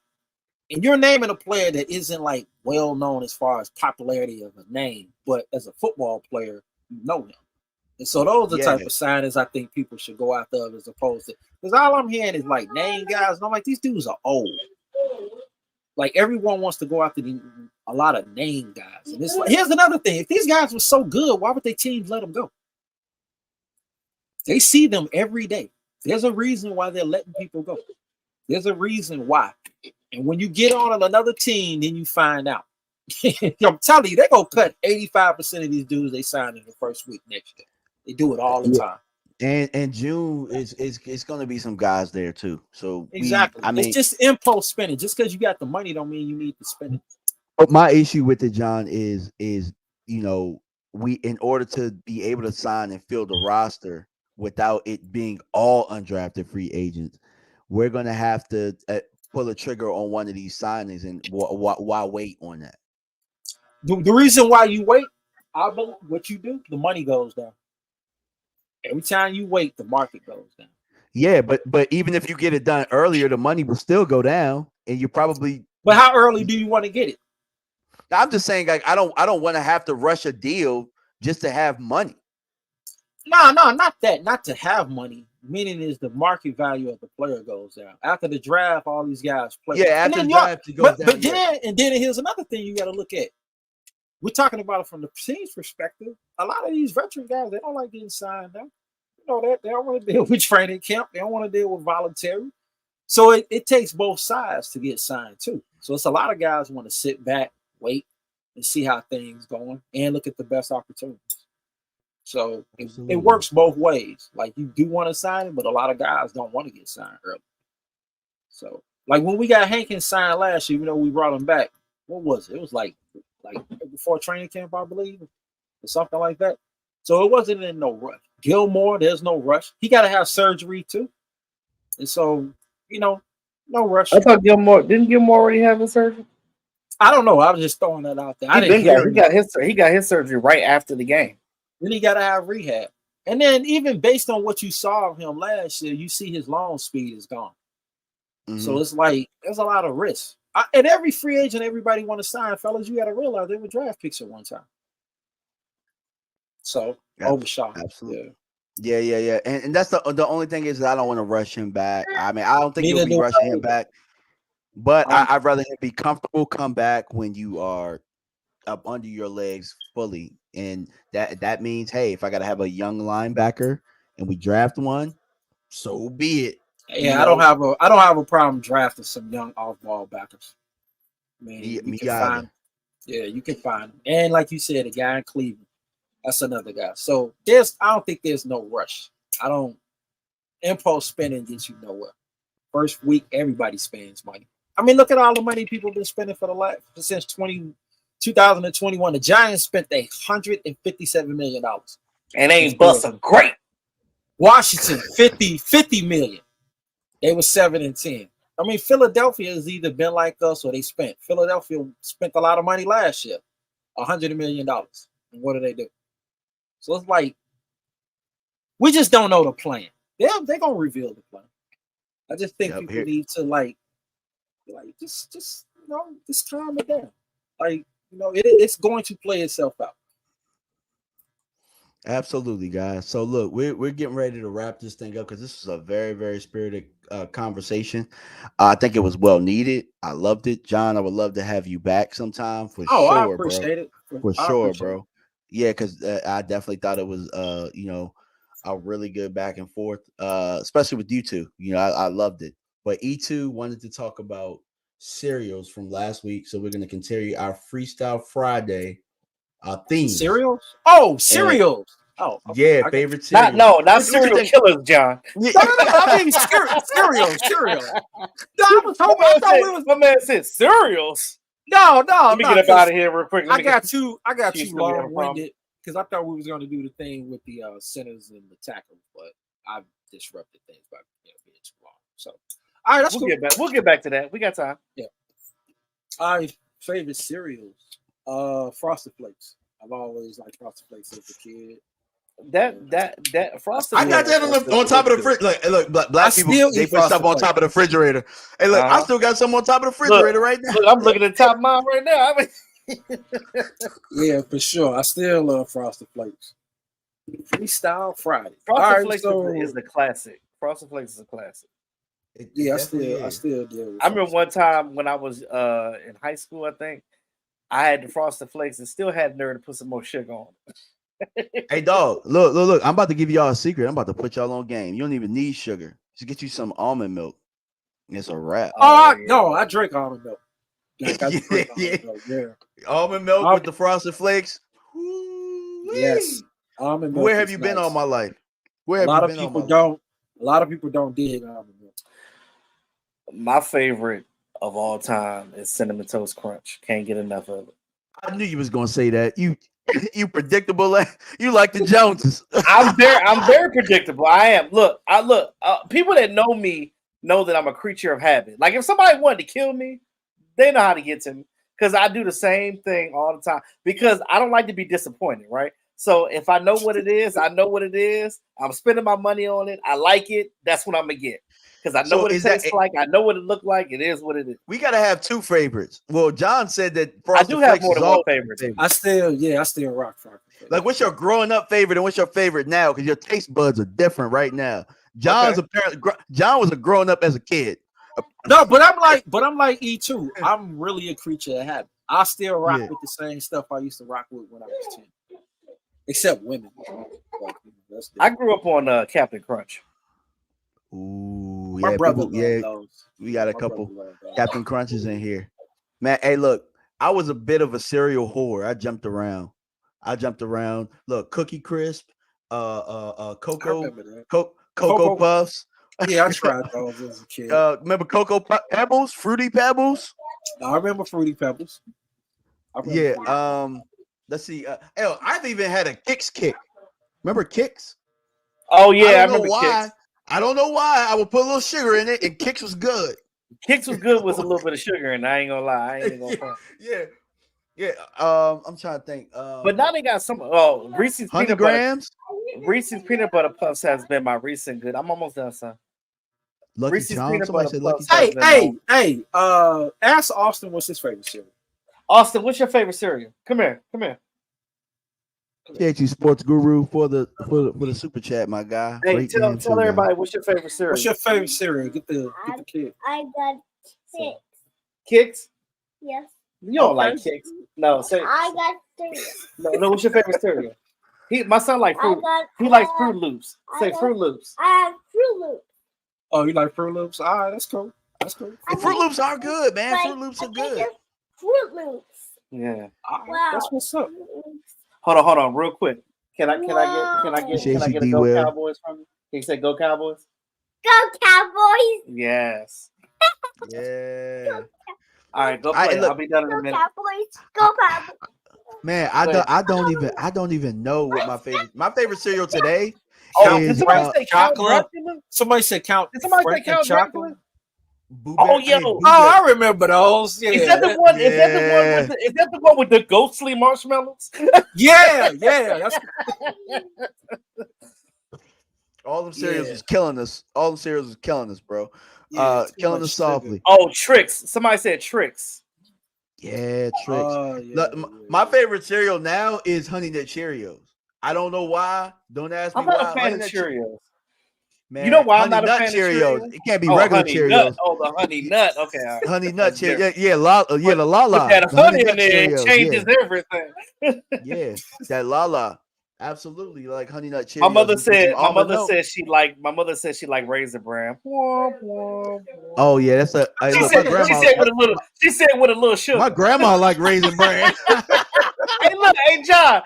and you're naming a player that isn't like well known as far as popularity of a name, but as a football player, you know him. And so those are the type of signings I think people should go after as opposed to, because all I'm hearing is like name guys, and I'm like, these dudes are old. Like everyone wants to go after a lot of name guys. And it's like, here's another thing. If these guys were so good, why would their teams let them go? They see them every day. There's a reason why they're letting people go. There's a reason why. And when you get on another team, then you find out. I'm telling you, they're going to cut 85% of these dudes they sign in the first week next year. They do it all the time. And June is going to be some guys there too. So exactly. It's just impulse spending. Just because you got the money don't mean you need to spend it. But my issue with it, John, is we in order to be able to sign and fill the roster without it being all undrafted free agents, we're gonna have to pull a trigger on one of these signings, and why wait on that? The reason why you wait, what you do, the money goes down. Every time you wait, the market goes down. Yeah, but even if you get it done earlier, the money will still go down, and you probably. But how early do you want to get it? I'm just saying, like, I don't want to have to rush a deal just to have money. No, not that. Not to have money. Meaning is the market value of the player goes down after the draft. All these guys play. Yeah, after the draft, it goes down. But then here's another thing you got to look at. We're talking about it from the team's perspective. A lot of these veteran guys, they don't like getting signed now. You know that they don't want to deal with training camp. They don't want to deal with voluntary. So it takes both sides to get signed too. So it's a lot of guys want to sit back, wait, and see how things going, and look at the best opportunities. So it works both ways. Like you do want to sign it, but a lot of guys don't want to get signed early. So like when we got Hankins signed last year, we brought him back. What was it? It was like before training camp, I believe, or something like that. So it wasn't in no rush. Gilmore, there's no rush. He got to have surgery too, and so no rush. I thought didn't Gilmore already have his surgery? I don't know. I was just throwing that out there. He got his surgery right after the game. Then he got to have rehab, and then even based on what you saw of him last year, you see his long speed is gone. Mm-hmm. So it's like there's a lot of risk. And every free agent, everybody want to sign, fellas. You got to realize they were draft picks at one time. So overshot. Absolutely. Yeah. And that's the only thing is that I don't want to rush him back. I mean, I don't think you'll be rushing him back, but I'd rather him be comfortable, come back when you are up under your legs fully. And that means, hey, if I got to have a young linebacker and we draft one, so be it. Yeah, I don't have a problem drafting some young off-ball backers. I mean, you can find them. And like you said, a guy in Cleveland, that's another guy. So I don't think there's no rush. Impulse spending gets you nowhere. First week, everybody spends money. I mean, look at all the money people have been spending since 2021. The Giants spent $157 million. And ain't busting great. Washington, 50 million. They were 7-10. I mean, Philadelphia has either been like us or they spent. Philadelphia spent a lot of money last year, $100 million. And what do they do? So it's like, we just don't know the plan. They're going to reveal the plan. I just think people need to just calm it down. It's going to play itself out. Absolutely, guys. So look, we're getting ready to wrap this thing up because this is a very, very spirited conversation. I think it was well needed. I loved it, John. I would love to have you back sometime for sure. I appreciate it. For sure, bro. Yeah, because I definitely thought it was a really good back and forth, especially with you two. I loved it. But E2 wanted to talk about cereals from last week, so we're going to continue our Freestyle Friday theme. Cereals? Oh, cereals. Yeah, favorite cereals. Not serial killers, John. No, I mean cereals. No, I thought we was. My man said cereals. No. Let me get up out of here real quick. I got too long-winded because I thought we was going to do the thing with the centers and the tackles, but I disrupted things by being too long. So, all right, we'll get back to that. We got time. Yeah. My favorite cereals, Frosted Flakes. I've always liked Frosted Flakes as a kid. That Frosted. I got that on top of the fridge. Look, black people they put stuff on top of the refrigerator. Hey, look, I still got some on top of the refrigerator right now. Look, I'm looking at the top of mine right now. Yeah, for sure. I still love Frosted Flakes. Freestyle Friday. Frosted Flakes is the classic. Frosted Flakes is a classic. I still do. I remember one time when I was in high school, I think I had the Frosted Flakes and still had nerve to put some more sugar on. Hey, dog, look. I'm about to give y'all a secret. I'm about to put y'all on game. You don't even need sugar. Just get you some almond milk. It's a wrap. No, I drink almond milk. Almond milk with the Frosted Flakes. Yes. Almond milk. Where have you been all my life? A lot of people don't dig almond milk. My favorite of all time is Cinnamon Toast Crunch. Can't get enough of it. I knew you was gonna say that. You predictable. You like the Joneses. I'm very predictable. I am. Look. People that know me know that I'm a creature of habit. Like if somebody wanted to kill me, they know how to get to me because I do the same thing all the time. Because I don't like to be disappointed, right? So if I know what it is, I know what it is. I'm spending my money on it. I like it. That's what I'm gonna get because I know what it tastes like. I know what it looked like. It is what it is. We gotta have two favorites. Well, John said that I do have more than one favorite. I still rock Frosted Flakes. Like, what's your growing up favorite and what's your favorite now? Because your taste buds are different right now. John was a growing up as a kid. No, but I'm like E2. I'm really a creature of habit. I still rock with the same stuff I used to rock with when I was 10. Except women. I grew up on Captain Crunch. Ooh, my brother those. We got a couple Captain Crunches in here. Man, hey, look, I was a bit of a cereal whore. I jumped around. Look, Cookie Crisp, Cocoa Puffs. Yeah, I tried those as a kid. Remember Pebbles, Fruity Pebbles? I remember Fruity Pebbles. Let's see. I've even had a Kix kick. Remember Kix? Oh yeah, I remember why. Kix. I don't know why. I would put a little sugar in it, and Kix was good. Kix was good with a little bit of sugar, and I ain't gonna lie. Yeah. I'm trying to think. But now they got some. Reese's peanut grams. Reese's peanut butter puffs has been my recent good. I'm almost done, son. Lucky Reese's Charms. peanut Somebody butter said Lucky Charms. Hey. Ask Austin what's his favorite cereal. Austin, what's your favorite cereal? Come here. Appreciate you, sports guru, for the super chat, my guy. Hey, tell everybody what's your favorite cereal. What's your favorite cereal? Get the kid. I got Kix. Kix? Yes. You don't like Kix? No, say. I got cereal. No. What's your favorite cereal? My son like fruit. He likes Fruit Loops. Say Fruit Loops. I have Fruit Loops. Oh, you like Fruit Loops? All right, that's cool. Hey, Fruit Loops are good, man. Fruit Loops are good. Fruit Loops. Yeah. Wow. That's what's up. Hold on, real quick. Can I get a Go Cowboys from you? Can you say Go Cowboys? Go Cowboys. Yes. Yeah. All right, go play. I'll be done in a minute. Go Cowboys. Man, I don't even know what my favorite cereal today. Did somebody say Count Dracula? Somebody said Count. Did somebody say Count Dracula? I remember those. Yeah. Is that the one? Is that the one with the ghostly marshmallows? Yeah. That's... All them cereals is killing us. Bro. Killing us softly. Oh, Tricks. Somebody said Tricks. Yeah, Tricks. My favorite cereal now is Honey Nut Cheerios. I don't know why. Don't ask me why. I'm not a fan of Cheerios. Man, you know why I'm not a fan of Cheerios? It can't be regular Cheerios. Nut. Oh, the Honey Nut. Okay, all right. Honey Nut Cheerios. Yeah, the Lala. With that honey in there, it changes everything. Yeah, that Lala. Absolutely, like Honey Nut Cheerios. My mother said she liked Raisin Bran. Oh yeah, that's a. She said with a little sugar. My grandma liked Raisin Bran. Hey John.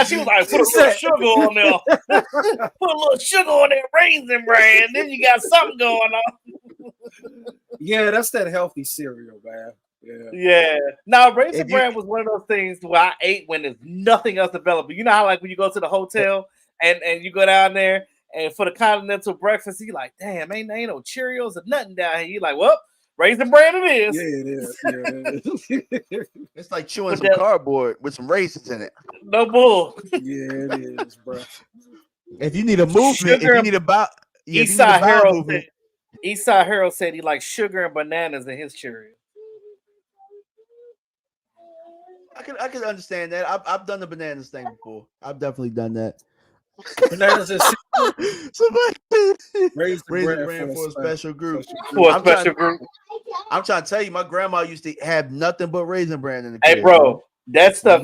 She was like, put a little sugar on there. Put a little sugar on that Raisin Bran. Then you got something going on. Yeah, that's that healthy cereal, man. Yeah. Now, Raisin Bran was one of those things where I ate when there's nothing else available. You know how like when you go to the hotel and you go down there and for the continental breakfast, you like, damn, ain't no Cheerios or nothing down here. You like, well, Raisin Bran it is. Yeah, it is. It's like chewing some cardboard with some raisins in it. No bull. Yeah, it is, bro. If you need a movement, if you need a Eastside Harold said he likes sugar and bananas in his Cheerios. I can understand that. I've done the bananas thing before. I've definitely done that. Bananas and somebody Raisin Bran for a special group. I'm trying to tell you, my grandma used to have nothing but Raisin Bran in the crib. Hey, bro, that stuff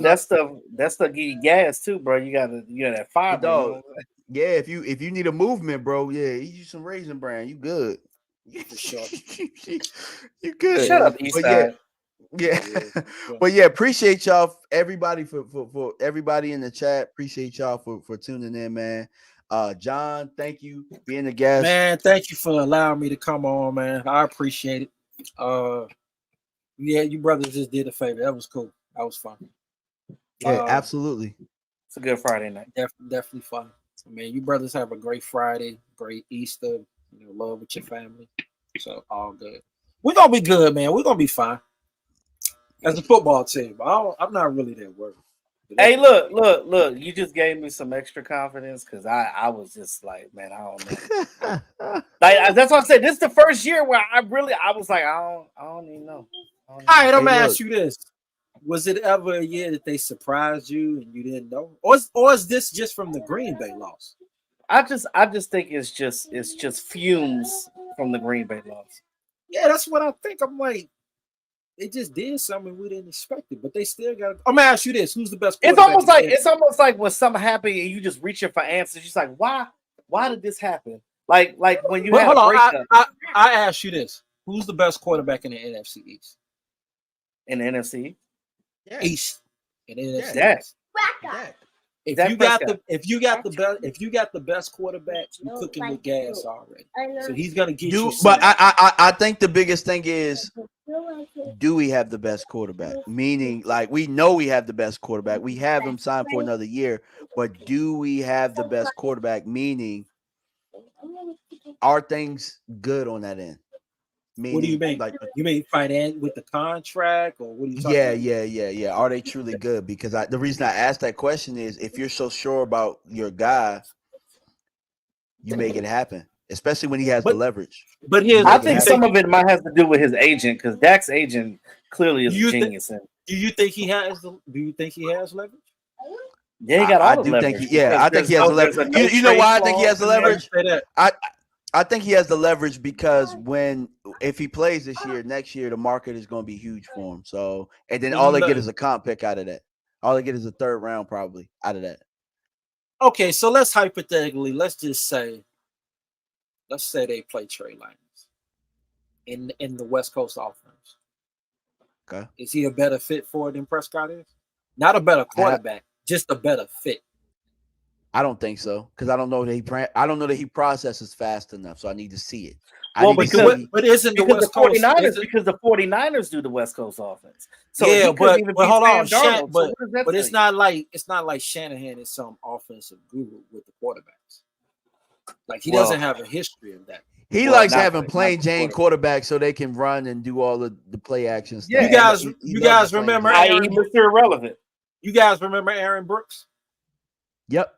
give you gas too, bro. You got that fiber. Dog. Yeah, if you need a movement, bro, yeah, eat you some Raisin Bran. You good. You good. Shut up, Eastside. Yeah. But yeah, appreciate y'all, everybody for everybody in the chat. Appreciate y'all for tuning in, man. John, thank you for being a guest. Man, thank you for allowing me to come on, man. I appreciate it. Yeah, you brothers just did a favor. That was cool. That was fun. Yeah, absolutely. It's a good Friday night. Definitely fun. I mean, you brothers have a great Friday, great Easter. Love with your family. So all good. We're gonna be good, man. We're gonna be fine. As a football team, I'm not really that worried. Hey, look! You just gave me some extra confidence because I was just like, man, I don't know. Like that's what I said. This is the first year where I was like, I don't even know. All right, I'm gonna ask you this: was it ever a year that they surprised you and you didn't know, or is this just from the Green Bay loss? I just think it's just fumes from the Green Bay loss. Yeah, that's what I think. I'm like, they just did something we didn't expect it, but they still got. I'm gonna ask you this: who's the best? It's almost like when something happened and you just reaching for answers. You're like, why did this happen? Like when you had a breakup. I ask you this: who's the best quarterback in the NFC East? In the NFC East. In the NFC East. If you got the best quarterback, you're cooking with gas already. So he's gonna get you. But I think the biggest thing is, do we have the best quarterback? Meaning, like, we know we have the best quarterback. We have him signed for another year, but do we have the best quarterback? Meaning, are things good on that end? Meaning, what do you mean? Like, you mean finance with the contract, or what are you talking about? Yeah. Are they truly good? Because the reason I asked that question is, if you're so sure about your guy, you make it happen, especially when he has the leverage. But I think some of it might have to do with his agent, because Dak's agent clearly is a genius. Do you think he has leverage? Yeah, he got all the leverage. I think he has the leverage. You know why I think he has the leverage? I think he has the leverage because if he plays this year, next year the market is going to be huge for him. So, and then all they get is a comp pick out of that. All they get is a third round probably out of that. Okay, so let's hypothetically, let's say they play Trey Lance in the West Coast offense. Okay, is he a better fit for it than Prescott is? Not a better quarterback, just a better fit. I don't think so, because I don't know that he processes fast enough. So I need to see it. But isn't the West Coast 49ers because the 49ers do the West Coast offense? So yeah, but hold on, Darnold, but it's not like Shanahan is some offensive guru with the quarterbacks. Like he doesn't have a history of that. He likes having plain Jane quarterbacks so they can run and do all the play action stuff. Yeah, you guys remember Aaron Brooks? Mr. Irrelevant. You guys remember Aaron Brooks? Yep.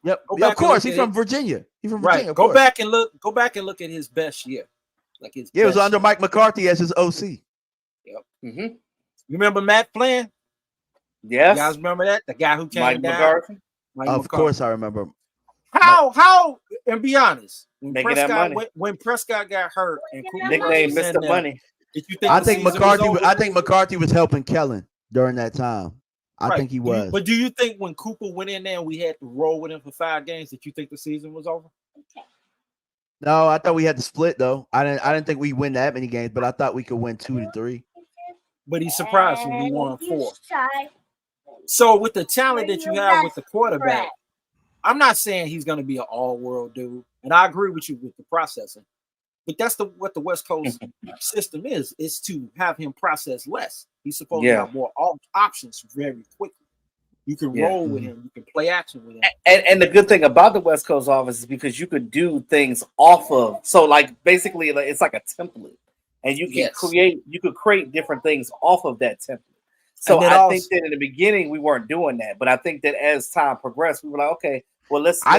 Of course, he's from Virginia. He's from Virginia. Go back and look at his best year. Like it was under Mike McCarthy as his OC. Yep. Mm-hmm. You remember Matt Flynn? Yes. You guys remember that? The guy who came Mike down. McCarthy? Of course, I remember. How? And be honest, when Prescott got hurt and nickname Mr. Money. Did you think I think McCarthy was helping Kellen during that time. I think he was. But do you think when Cooper went in there and we had to roll with him for 5 games, did you think the season was over? No, I thought we had to split though. I didn't think we win that many games, but I thought we could win 2 to 3. But he surprised when we won 4. So with the talent that you have with the quarterback, I'm not saying he's going to be an all-world dude, and I agree with you with the processing. But that's what the West Coast system is to have him process less. He's supposed to have more options very quickly. You can roll with him. You can play action with him. And the good thing about the West Coast offense is because you could do things off of. So, like, basically, it's like a template. And you can create different things off of that template. So I think that in the beginning we weren't doing that, but I think that as time progressed, we were like, okay, well, let's see him. I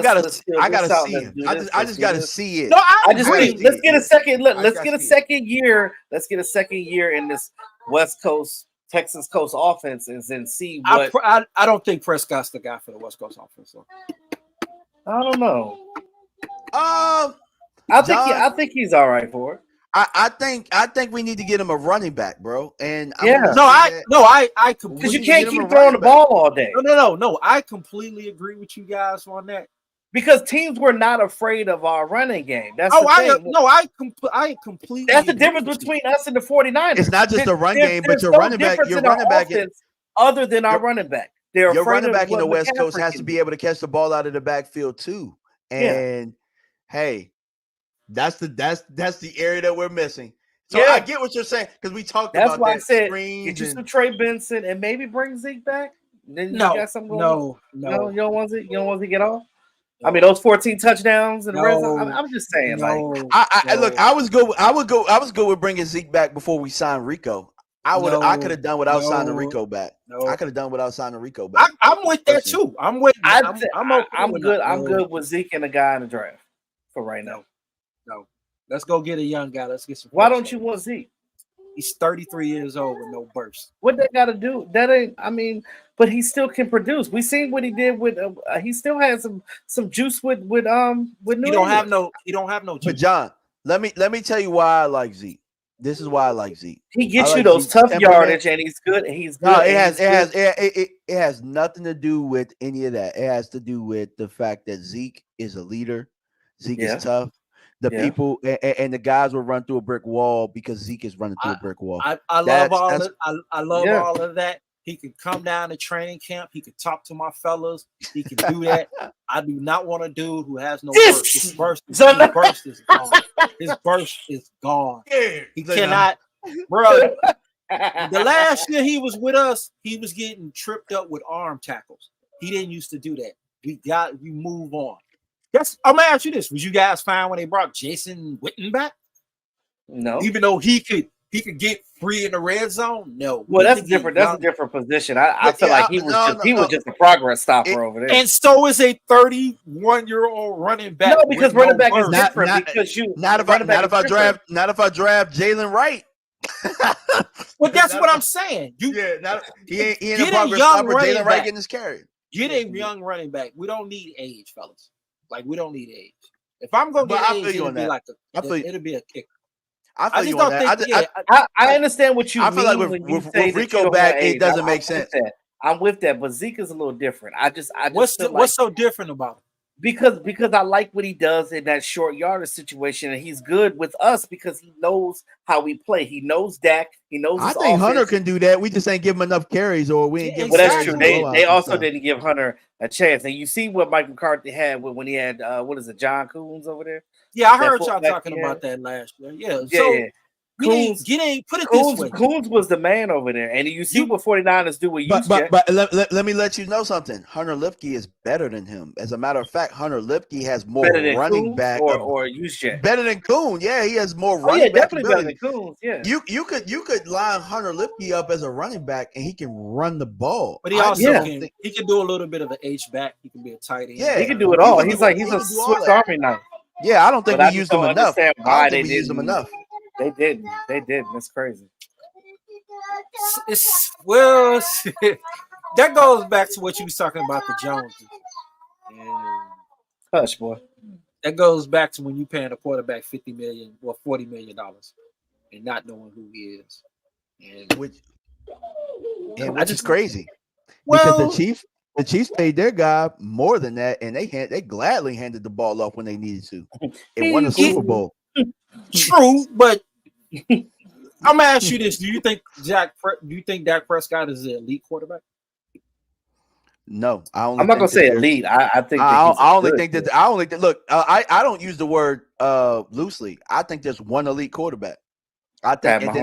just gotta see it. No, let's get a second. Let's get a second year. Let's get a second year in this West Coast, Texas Coast offense, and see what. I don't think Prescott's the guy for the West Coast offense. So. I don't know. I think he's all right for it. I think we need to get him a running back, bro. And I completely, because you can't keep throwing the ball all day. No. I completely agree with you guys on that. Because teams were not afraid of our running game. That's I completely. That's the difference between us and the 49ers. It's not just the run game, but your running back. Your running back, other than our running back, your running back in the West Coast has to be able to catch the ball out of the backfield too. And hey. That's the area that we're missing. So Yeah. I get what you're saying because we talked That's about why I that said screens get you and some Trey Benson and maybe bring Zeke back. Then you No, got something going on. no. You don't want Zeke. You don't want Zeke get off. I mean, those 14 touchdowns in the red zone. No. I'm just saying, No, I look. I was good. I was good with bringing Zeke back before we signed Rico. I could have done without signing Rico back. I could have done without signing Rico back. I'm with that too. I'm with. I'm okay. I'm with good. that. I'm good with Zeke and a guy in the draft for right now. No. Let's go get a young guy. Let's get some. Why don't you want Zeke? He's 33 years old with no burst. What they got to do? That ain't. I mean, but he still can produce. We seen what he did with. He still has some juice with New He don't have no. He don't have no juice. But John, let me tell you why I like Zeke. This is why I like Zeke. He gets you like those Zeke's tough temperament. yardage, and he's good. He's good. No, it has nothing to do with any of that. It has to do with the fact that Zeke is a leader. Zeke is tough. The people and the guys will run through a brick wall because Zeke is running through a brick wall. I love all of that. He can come down to training camp. He can talk to my fellas. He can do that. I do not want a dude who has no burst. His burst is gone. His burst is gone. He cannot, bro. The last year he was with us, he was getting tripped up with arm tackles. He didn't used to do that. We move on. I'm gonna ask you this: was you guys fine when they brought Jason Witten back? No, even though he could get free in the red zone. No, well, that's different. That's a different position. I feel like he was just a progress stopper over there. And so is a 31-year-old running back. No, because running back is different. Not if I draft Jalen Wright. Well, that's what I'm saying. He ain't a progress stopper. Jalen Wright getting his carry. Get a young running back. We don't need age, fellas. Like, we don't need age. If I'm gonna get age, it'll be a kicker. I feel you on that. I understand what you mean. I feel like with Rico back, it doesn't make sense. I'm with that, but Zeke is a little different. What's so different about him? Because I like what he does in that short yardage situation, and he's good with us because he knows how we play. He knows Dak. He knows. I think Hunter can do that. We just ain't give him enough carries, or we ain't give him. Well, that's true. They also didn't give Hunter a chance, and you see what Mike McCarthy had when he had John Coons over there. Yeah, I heard y'all talking about that last year. Yeah. So Coons, put it this way. Coons was the man over there, and you see what 49ers do with you. But let me let you know something. Hunter Lipke is better than him. As a matter of fact, Hunter Lipke has more running back or Juszczyk. Better than Coon. Yeah, he has more running back. Definitely better than Coons. Yeah, you could line Hunter Lipke up as a running back, and he can run the ball. But he also he can do a little bit of an H back. He can be a tight end. Yeah, he can do it all. He's a Swiss Army knife. Yeah, I don't think we used him enough. I don't think we used him enough. They didn't. That's crazy. That goes back to what you was talking about the Joneses. Hush, boy. That goes back to when you paying a quarterback $50 million or $40 million and not knowing who he is. Which is crazy. Because the Chiefs paid their guy more than that, and they gladly handed the ball off when they needed to. It won the Super Bowl. True, but I'm gonna ask you this: do you think Dak Prescott is an elite quarterback? No, I'm not gonna say elite. I think I only think that. Look, I don't use the word loosely. I think there's one elite quarterback. I think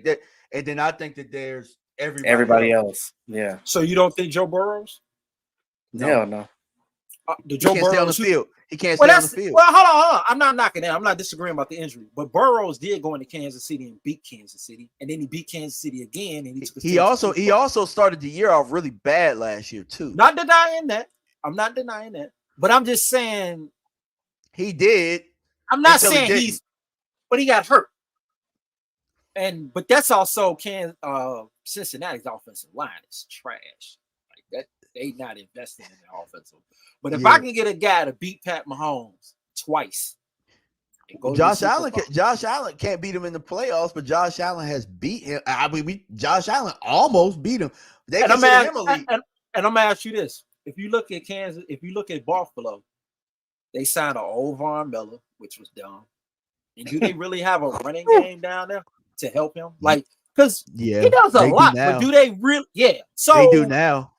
that there's everybody else. Yeah. So you don't think Joe Burrows? No. Hell no. He can't stay on the field. He can't stay on the field. Well, hold on. I'm not knocking that. I'm not disagreeing about the injury. But Burrows did go into Kansas City and beat Kansas City, and then he beat Kansas City again. And he also started the year off really bad last year too. Not denying that. I'm not denying that. But I'm just saying he did. I'm not saying but he got hurt. But that's also Cincinnati's offensive line is trash. Like that, they not investing in the offensive. But if I can get a guy to beat Pat Mahomes twice, Josh Allen can't beat him in the playoffs, but Josh Allen has beat him. Josh Allen almost beat him. They consider him elite. And I'm gonna ask you this: if you look at Kansas, if you look at Buffalo, they signed an old Von Miller, which was dumb. And do they really have a running game down there to help him? Like, because he does a lot, but do they really? Yeah, so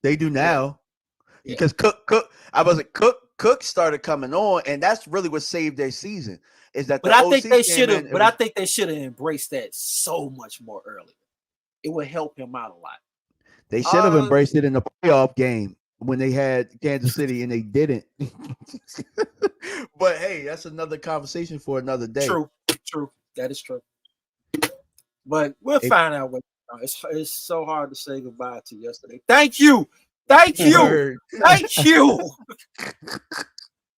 they do now. Because Cook started coming on, and that's really what saved their season. is that But the I think OC they came should have. in, But I think they should have embraced that so much more earlier. It would help him out a lot. they should have embraced it in the playoff game when they had Kansas City, and they didn't. But hey, that's another conversation for another day. True. That is true. But we'll find out what. It's so hard to say goodbye to yesterday. Thank you. Thank you.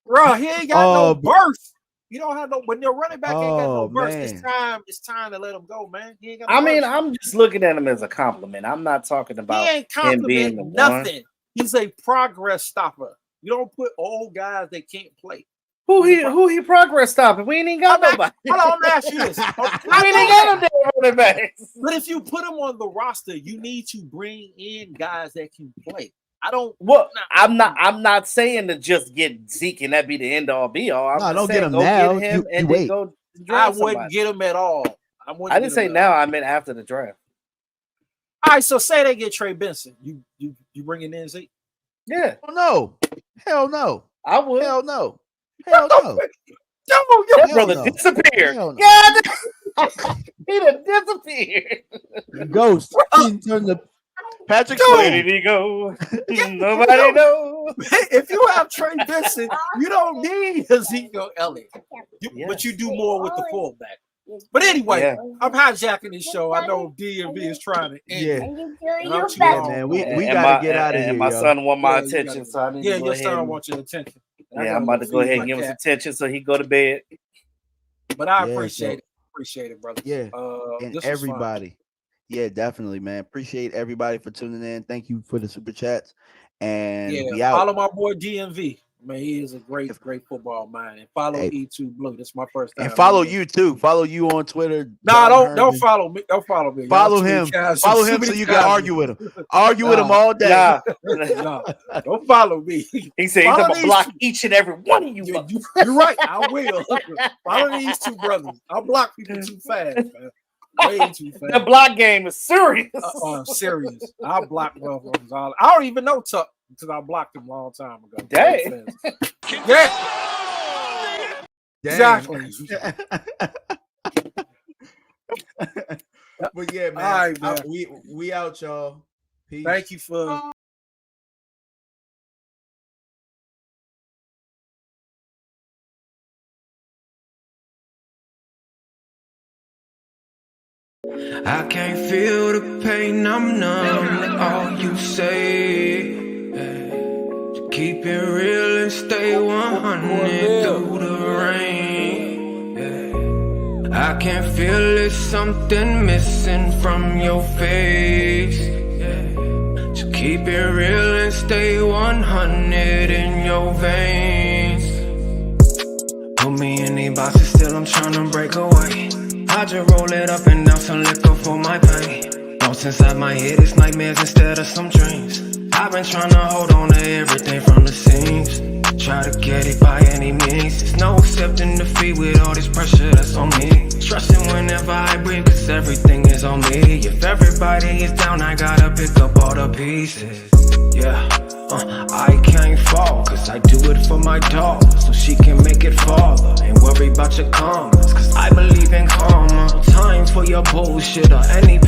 Bro, he ain't got no burst. You don't have no when your running back ain't got no burst. Man. It's time to let him go, man. He ain't got no I mean, burst. I'm just looking at him as a compliment. I'm not talking about he ain't him being the complimenting nothing. one. He's a progress stopper. You don't put old guys that can't play. Who he progress stopping? We ain't even got nobody. Hold on, I'm gonna ask you this. We ain't even got no damn running backs. But if you put him on the roster, you need to bring in guys that can play. I don't. Well, I'm not saying to just get Zeke and that be the end all be all. I'm just don't saying, get him go now. Get him You and wait. then go I draft wouldn't somebody. get him at all. I didn't say now. I meant after the draft. All right, so say they get Trey Benson. You bringing in Zeke? Yeah, Hell no. I would. Hell no. Hell no. That Hell brother no. disappeared. Hell no. God, he done disappeared. Ghost. He turned the Patrick Where Swayze. did he go? Nobody knows. If you have Trey Benson, you don't need Ezekiel Elliott. Yeah. But you do more with the fullback. But anyway, Yeah. I'm hijacking this show. I know DMV is trying to end Yeah. it. And you do And I'm your too best. long. Man, we And gotta my- get out of and here. my yo. son want my Yeah, you attention, gotta- so I need Yeah, to go your ahead. son wants your attention. I Yeah, gotta I'm about to go feed ahead my and give him some cat. attention so he go to bed. But I Yeah, appreciate so- it. Appreciate it, brother. Yeah. This And was fun. everybody. Yeah, definitely, man. Appreciate everybody for tuning in. Thank you for the super chats. And we Yeah, out. follow my boy DMV. Man, he is a great football mind. And follow Hey. E2 Blue. This is my first time. And follow you too. Follow you on Twitter. Nah, John don't Herndon. follow me. Don't follow me. Follow Y'all him. tweet guys Follow too him so many you can times. argue with him. Argue with him all day. Nah. Nah, don't follow me. He said he's Follow gonna these block two. each and every one of you. You're right. I will. Follow these two brothers. I block people too fast, man. Way too fast. The block game is serious. I'm serious. I block motherfuckers. I don't even know Tuck because I blocked him a long time ago. Dang. Yeah. Exactly. But yeah, man. All right, man. We out, y'all. Peace. Thank you for. I can't feel the pain, I'm numb to all you say. To keep it real and stay 100 through the rain. I can feel it's something missing from your face. To keep it real and stay 100 in your veins. Put me in these boxes, still I'm trying to break away. I just roll it up and down some liquor for my pain. Thoughts inside my head, it's nightmares instead of some dreams. I've been trying to hold on to everything from the seams. Try to get it by any means. There's no accepting defeat with all this pressure that's on me. Trusting whenever I breathe, cause everything is on me. If everybody is down, I gotta pick up all the pieces. Yeah, I can't fall, cause I do it for my dog, so she can make it fall. Ain't worry about your comments, cause I believe in karma. No time for your bullshit or any